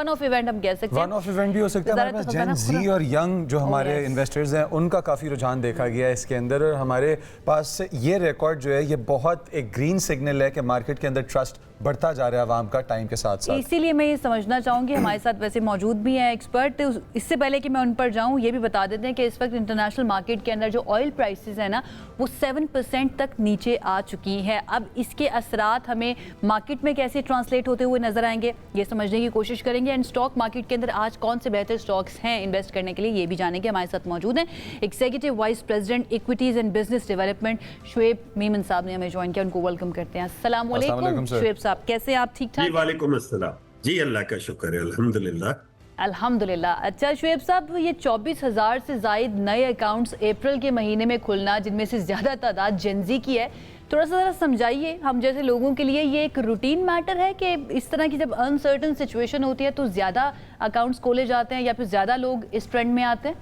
ऑफ इवेंट हम कह सकते हैं। वन ऑफ इवेंट भी हो सकता है। हमारे पास जेन जी और यंग जो हमारे इन्वेस्टर्स हैं उनका काफ़ी रुझान देखा गया है इसके अंदर। हमारे पास ये रिकॉर्ड जो है ये बहुत एक ग्रीन सिग्नल है कि मार्केट के अंदर ट्रस्ट बढ़ता जा रहा है आवाम का टाइम के साथ साथ। इसीलिए मैं ये समझना चाहूँगी, हमारे साथ वैसे मौजूद भी हैं एक्सपर्ट, इससे पहले कि मैं उन पर जाऊँ ये भी बता देते हैं कि इस वक्त इंटरनेशनल मार्केट के अंदर जो ऑयल प्राइसेस है ना वो 7% तक नीचे आ चुकी है। अब इसके असरात हमें मार्केट में कैसे ट्रांसलेट होते हुए नजर आएंगे ये समझने की कोशिश करेंगे। एंड स्टॉक मार्केट के अंदर आज कौन से बेहतर स्टॉक्स हैं इन्वेस्ट करने के लिए ये भी जानेंगे। हमारे साथ मौजूद हैं executive vice president equities and business development Shoaib Memon साहब ने हमें ज्वाइन किया, उनको वेलकम करते हैं। अस्सलाम वालेकुम शुएब साहब, कैसे आप? ठीक ठाक? वालेकुम अस्सलाम जी, अल्लाह का शुक्र है, अल्हम्दुलिल्लाह अल्हम्दुलिल्लाह। अच्छा शुएब साहब, ये 24,000 से जायद नए अकाउंट्स अप्रैल के महीने में खुलना, जिनमें से ज़्यादा तादाद जेनजी की है, थोड़ा सा ज़रा समझाइए हम जैसे लोगों के लिए ये एक रूटीन मैटर है कि इस तरह की जब अनसर्टन सिचुएशन होती है तो ज़्यादा अकाउंट्स खोले जाते हैं या फिर ज़्यादा लोग इस ट्रेंड में आते हैं?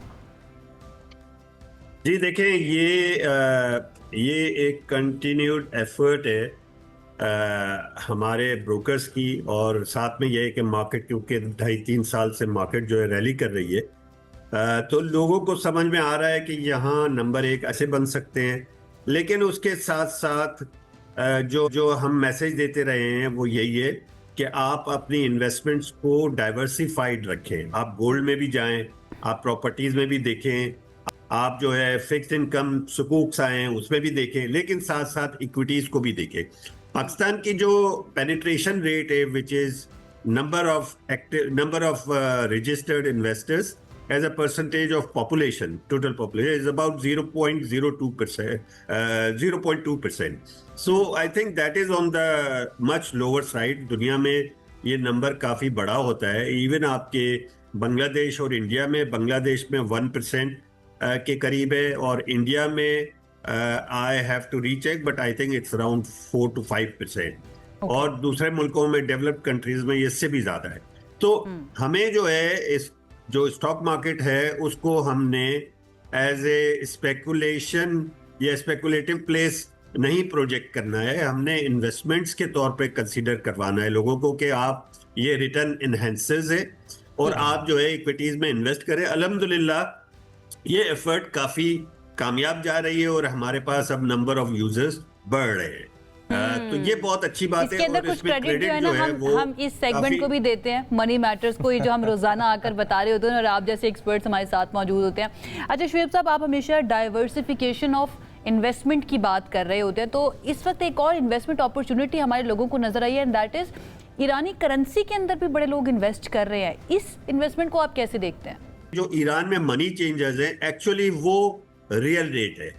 जी देखें, ये एक कंटिन्यूड एफर्ट है हमारे ब्रोकर्स की, और साथ में ये है कि मार्केट, क्योंकि 2.5-3 साल से मार्केट जो है रैली कर रही है, तो लोगों को समझ में आ रहा है कि यहाँ नंबर 1 ऐसे बन सकते हैं। लेकिन उसके साथ साथ जो हम मैसेज देते रहे हैं वो यही है कि आप अपनी इन्वेस्टमेंट्स को डाइवर्सिफाइड रखें। आप गोल्ड में भी जाएं, आप प्रॉपर्टीज में भी देखें, आप जो है फिक्स्ड इनकम सुकूक्स आए हैं उसमें भी देखें, लेकिन साथ साथ इक्विटीज को भी देखें। पाकिस्तान की जो पेनिट्रेशन रेट है, which is number of registered investors as a percentage of population, total population, is about 0.02%, 0.2%. So I think that is on the much lower side. दुनिया में ये नंबर काफ़ी बड़ा होता है। इवन आपके बांग्लादेश और इंडिया में, बांग्लादेश में 1% के करीब है, और इंडिया में I have to recheck, but I think it's around 4 to 5%. और दूसरे मुल्कों में, डेवलप्ड कंट्रीज में, इससे भी ज़्यादा है। तो हमें जो है इस जो स्टॉक मार्केट है उसको हमने एज ए स्पेकुलेशन या स्पेकुलेटिव प्लेस नहीं प्रोजेक्ट करना है, हमने इन्वेस्टमेंट्स के तौर पे कंसीडर करवाना है लोगों को कि आप ये रिटर्न इनहेंसेस है और आप जो है इक्विटीज में इन्वेस्ट करें। अल्हम्दुलिल्लाह ये एफर्ट काफ़ी कामयाब जा रही है और हमारे पास अब नंबर ऑफ यूजर्स बढ़ रहे हैं। तो ये बहुत अच्छी बात है। इसके अंदर कुछ क्रेडिट जो है ना हम इस सेगमेंट को भी देते हैं, मनी मैटर्स को, जो हम रोजाना आकर बता रहे होते हैं और आप जैसे एक्सपर्ट्स हमारे साथ मौजूद होते हैं। अच्छा शुएब साहब, आप हमेशा डाइवर्सिफिकेशन ऑफ इन्वेस्टमेंट की बात कर रहे होते हैं, तो इस वक्त एक और इन्वेस्टमेंट अपॉर्चुनिटी हमारे लोगों को नजर आई है, and that is Irani currency के अंदर भी बड़े लोग इन्वेस्ट कर रहे हैं। इस इन्वेस्टमेंट को आप कैसे देखते हैं? जो ईरान में मनी चेंजर्स हैं, एक्चुअली वो रियल रेट है,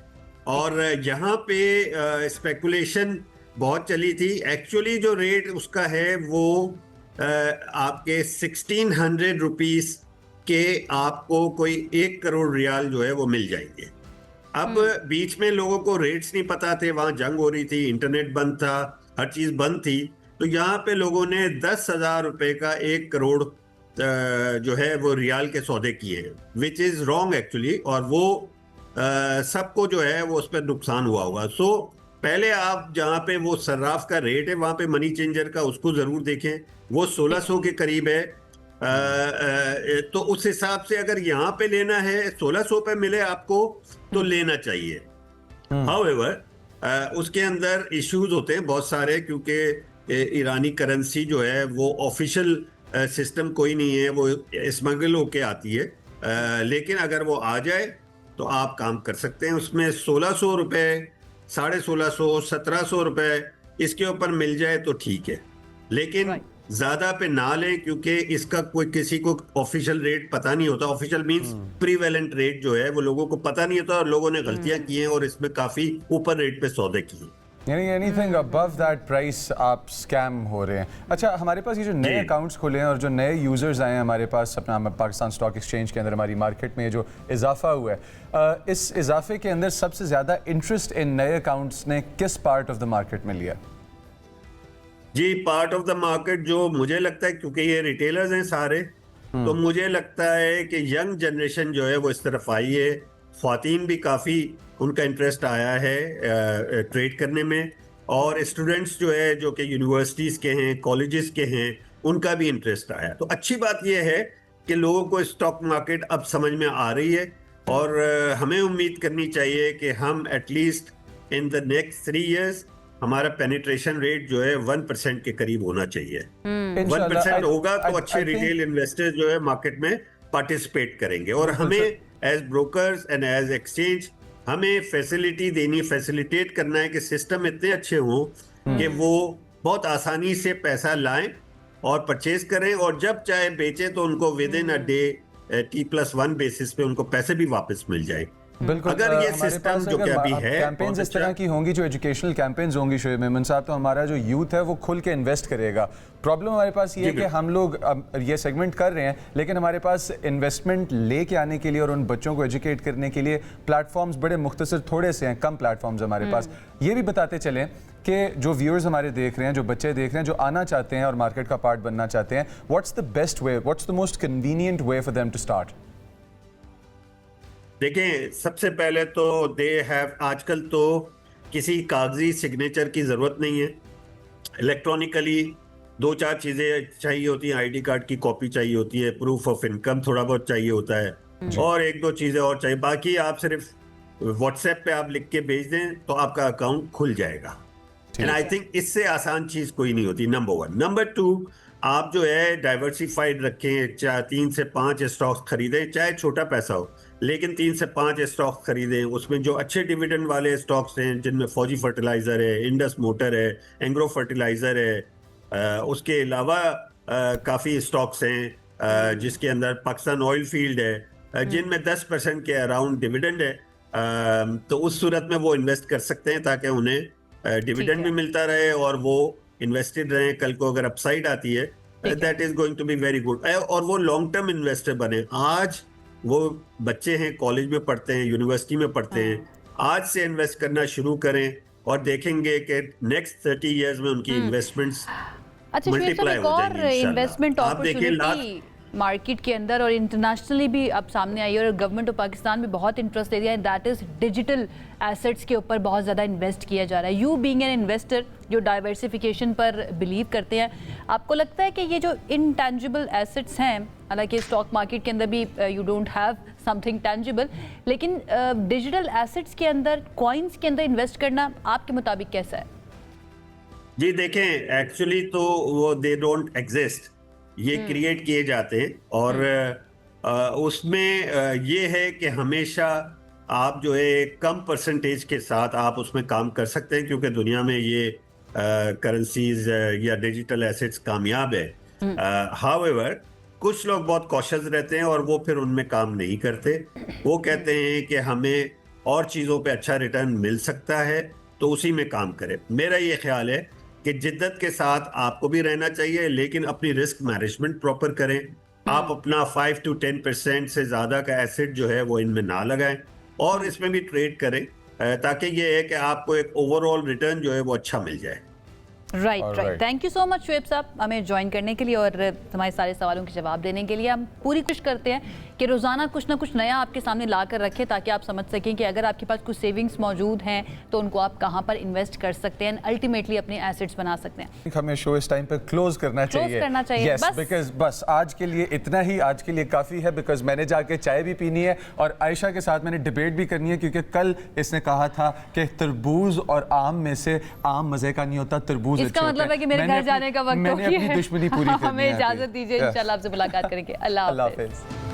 और यहाँ पे स्पेकुलेशन बहुत चली थी। एक्चुअली जो रेट उसका है वो आपके 1600 रुपीस के आपको कोई 1 करोड़ रियाल जो है वो मिल जाएंगे। अब बीच में लोगों को रेट्स नहीं पता थे, वहाँ जंग हो रही थी, इंटरनेट बंद था, हर चीज़ बंद थी, तो यहाँ पे लोगों ने 10,000 रुपए का 1 करोड़ जो है वो रियाल के सौदे किए हैं, विच इज़ रॉन्ग एक्चुअली, और वो सबको जो है वो उस पर नुकसान हुआ होगा। सो पहले आप जहाँ पे वो सर्राफ का रेट है वहाँ पे मनी चेंजर का, उसको ज़रूर देखें, वो 1600 के करीब है। तो उस हिसाब से अगर यहाँ पे लेना है 1600 पे मिले आपको तो लेना चाहिए। हाउएवर उसके अंदर इश्यूज होते हैं बहुत सारे, क्योंकि ईरानी करेंसी जो है वो ऑफिशियल सिस्टम कोई नहीं है, वो स्मगल होके आती है, लेकिन अगर वो आ जाए तो आप काम कर सकते हैं उसमें। 1600 रुपये, 1650, 1700 रुपए इसके ऊपर मिल जाए तो ठीक है, लेकिन ज्यादा पे ना लें, क्योंकि इसका कोई किसी को ऑफिशियल रेट पता नहीं होता। ऑफिशियल मींस प्रीवेलेंट रेट जो है वो लोगों को पता नहीं होता, और लोगों ने गलतियां की हैं और इसमें काफी ऊपर रेट पे सौदे किए, यानी एनीथिंग अबव दैट प्राइस आप स्कैम हो रहे हैं। अच्छा, हमारे पास ये जो नए अकाउंट्स खुले हैं और जो नए यूज़र्स आए हैं हमारे पास अपना पाकिस्तान स्टॉक एक्सचेंज के अंदर, हमारी मार्केट में जो इजाफा हुआ है, इस इजाफे के अंदर सबसे ज़्यादा इंटरेस्ट इन नए अकाउंट्स ने किस पार्ट ऑफ द मार्केट में लिया? जी, पार्ट ऑफ द मार्केट जो मुझे लगता है, क्योंकि ये रिटेलर्स हैं सारे, तो मुझे लगता है कि यंग जनरेशन जो है वो इस तरफ आई है। ख्वातीन भी काफ़ी उनका इंटरेस्ट आया है ट्रेड करने में, और स्टूडेंट्स जो है जो कि यूनिवर्सिटीज़ के हैं, कॉलेजेस के हैं, उनका भी इंटरेस्ट आया। तो अच्छी बात यह है कि लोगों को स्टॉक मार्केट अब समझ में आ रही है, और हमें उम्मीद करनी चाहिए कि हम at least in the next 3 years हमारा पेनिट्रेशन रेट जो है 1% के करीब होना चाहिए। इंशाल्लाह, 1% होगा तो I अच्छे think- रिटेल इन्वेस्टर्स जो है मार्केट में पार्टिसिपेट करेंगे, और हमें as brokers and as exchange हमें फैसिलिटी देनी, फैसिलिटेट करना है कि सिस्टम इतने अच्छे हों कि वो बहुत आसानी से पैसा लाएं और परचेज करें, और जब चाहे बेचें तो उनको with in a day T+1 basis पे उनको पैसे भी वापस मिल जाए। बिल्कुल। अगर ये हमारे सिस्टम पास जो कि अगर अभी है कैंपेन्स इस तरह की होंगी, जो एजुकेशनल कैंपेन्स होंगी शोएब मेमन साहब, तो हमारा जो यूथ है वो खुल के इन्वेस्ट करेगा। प्रॉब्लम हमारे पास ये है कि हम लोग ये सेगमेंट कर रहे हैं, लेकिन हमारे पास इन्वेस्टमेंट लेके आने के लिए और उन बच्चों को एजुकेट करने के लिए प्लेटफॉर्म्स बड़े मुख्तसर थोड़े से हैं, कम प्लेटफॉर्म्स हमारे पास। ये भी बताते चलें कि जो व्यूअर्स हमारे देख रहे हैं, जो बच्चे देख रहे हैं, जो आना चाहते हैं और मार्केट का पार्ट बनना चाहते हैं, what's the best way, what's the most convenient way for them to start? देखें, सबसे पहले तो दे हैव, आजकल तो किसी कागजी सिग्नेचर की ज़रूरत नहीं है। इलेक्ट्रॉनिकली 2-4 चीज़ें चाहिए होती हैं, आईडी कार्ड की कॉपी चाहिए होती है, प्रूफ ऑफ इनकम थोड़ा बहुत चाहिए होता है, और 1-2 चीज़ें और चाहिए। बाकी आप सिर्फ व्हाट्सएप पे आप लिख के भेज दें तो आपका अकाउंट खुल जाएगा। एंड आई थिंक इससे आसान चीज़ कोई नहीं होती, नंबर 1। नंबर 2, आप जो है डाइवर्सिफाइड रखें, चाहे 3 से 5 स्टॉक्स खरीदें, चाहे छोटा पैसा हो, लेकिन 3 से 5 स्टॉक्स खरीदें। उसमें जो अच्छे डिविडेंड वाले स्टॉक्स हैं, जिनमें फौजी फर्टिलाइजर है, इंडस मोटर है, एंग्रो फर्टिलाइजर है, उसके अलावा काफ़ी स्टॉक्स हैं जिसके अंदर पाकिस्तान ऑयल फील्ड है, जिनमें 10% के अराउंड डिविडेंड है, तो उस सूरत में वो इन्वेस्ट कर सकते हैं ताकि उन्हें डिविडेंड भी मिलता रहे और वो इन्वेस्टेड रहें। कल को अगर अपसाइड आती है, that is going to be very good, और वो लॉन्ग टर्म इन्वेस्टर बने। आज वो बच्चे हैं, कॉलेज में पढ़ते हैं, यूनिवर्सिटी में पढ़ते हैं, आज से इन्वेस्ट करना शुरू करें और देखेंगे कि नेक्स्ट 30 इयर्स में उनकी इन्वेस्टमेंट्स अच्छा, मल्टीप्लाई हो और जाएंगी इन्वेस्टमेंट इंशाल्लाह। आप देखिए अपॉर्चुनिटी मार्केट के अंदर और इंटरनेशनली भी अब सामने आई है, और गवर्नमेंट ऑफ पाकिस्तान भी बहुत इंटरेस्ट ले रही है, दैट इज डिजिटल एसेट्स के ऊपर बहुत ज़्यादा इन्वेस्ट किया जा रहा है। यू बीइंग एन इन्वेस्टर जो डाइवर्सिफिकेशन पर बिलीव करते हैं, आपको लगता है कि ये जो इनटेंजिबल एसेट्स हैं, हालांकि स्टॉक मार्केट के अंदर भी you don't have something tangible, लेकिन डिजिटल एसेट्स के अंदर, कॉइन्स के अंदर इन्वेस्ट करना आपके मुताबिक कैसा है? जी देखें, एक्चुअली तो वो दे डोंट एग्जिस्ट, ये क्रिएट किए जाते हैं, और उसमें ये है कि हमेशा आप जो है कम परसेंटेज के साथ आप उसमें काम कर सकते हैं, क्योंकि दुनिया में ये करेंसीज या डिजिटल एसेट्स कामयाब है। हाउएवर कुछ लोग बहुत कॉशियस रहते हैं और वो फिर उनमें काम नहीं करते। वो कहते हैं कि हमें और चीज़ों पे अच्छा रिटर्न मिल सकता है तो उसी में काम करें। मेरा ये ख्याल है कि जिद्दत के साथ आपको भी रहना चाहिए, लेकिन अपनी रिस्क मैनेजमेंट प्रॉपर करें। आप अपना 5 to 10% से ज़्यादा का एसेट जो है वो इनमें ना लगाएं और इसमें भी ट्रेड करें, ताकि ये है कि आपको एक ओवरऑल रिटर्न जो है वो अच्छा मिल जाए। Right. Thank you so much Shoaib साहब हमें ज्वाइन करने के लिए और हमारे सारे सवालों के जवाब देने के लिए। हम पूरी कोशिश करते हैं कि रोज़ाना कुछ ना कुछ नया आपके सामने ला कर रखें, ताकि आप समझ सकें कि अगर आपके पास कुछ सेविंग्स मौजूद हैं तो उनको आप कहाँ पर इन्वेस्ट कर सकते हैं, अल्टीमेटली अपने एसेट्स बना सकते हैं। हमें शो इस टाइम पर क्लोज करना चाहिए। Yes, बिकॉज बस आज के लिए इतना ही, आज के लिए काफ़ी है, बिकॉज मैंने जाके चाय भी पीनी है और आयशा के साथ मैंने डिबेट भी करनी है, क्योंकि कल इसने कहा था कि तरबूज और आम में से आम मज़े का नहीं होता, तरबूज इसका मतलब है कि मेरे घर जाने का वक्त हो गया है। दुश्मनी पूरी करनी है। हमें इजाज़त दीजिए, इंशाल्लाह आपसे मुलाकात करेंगे। अल्लाह हाफ़िज़।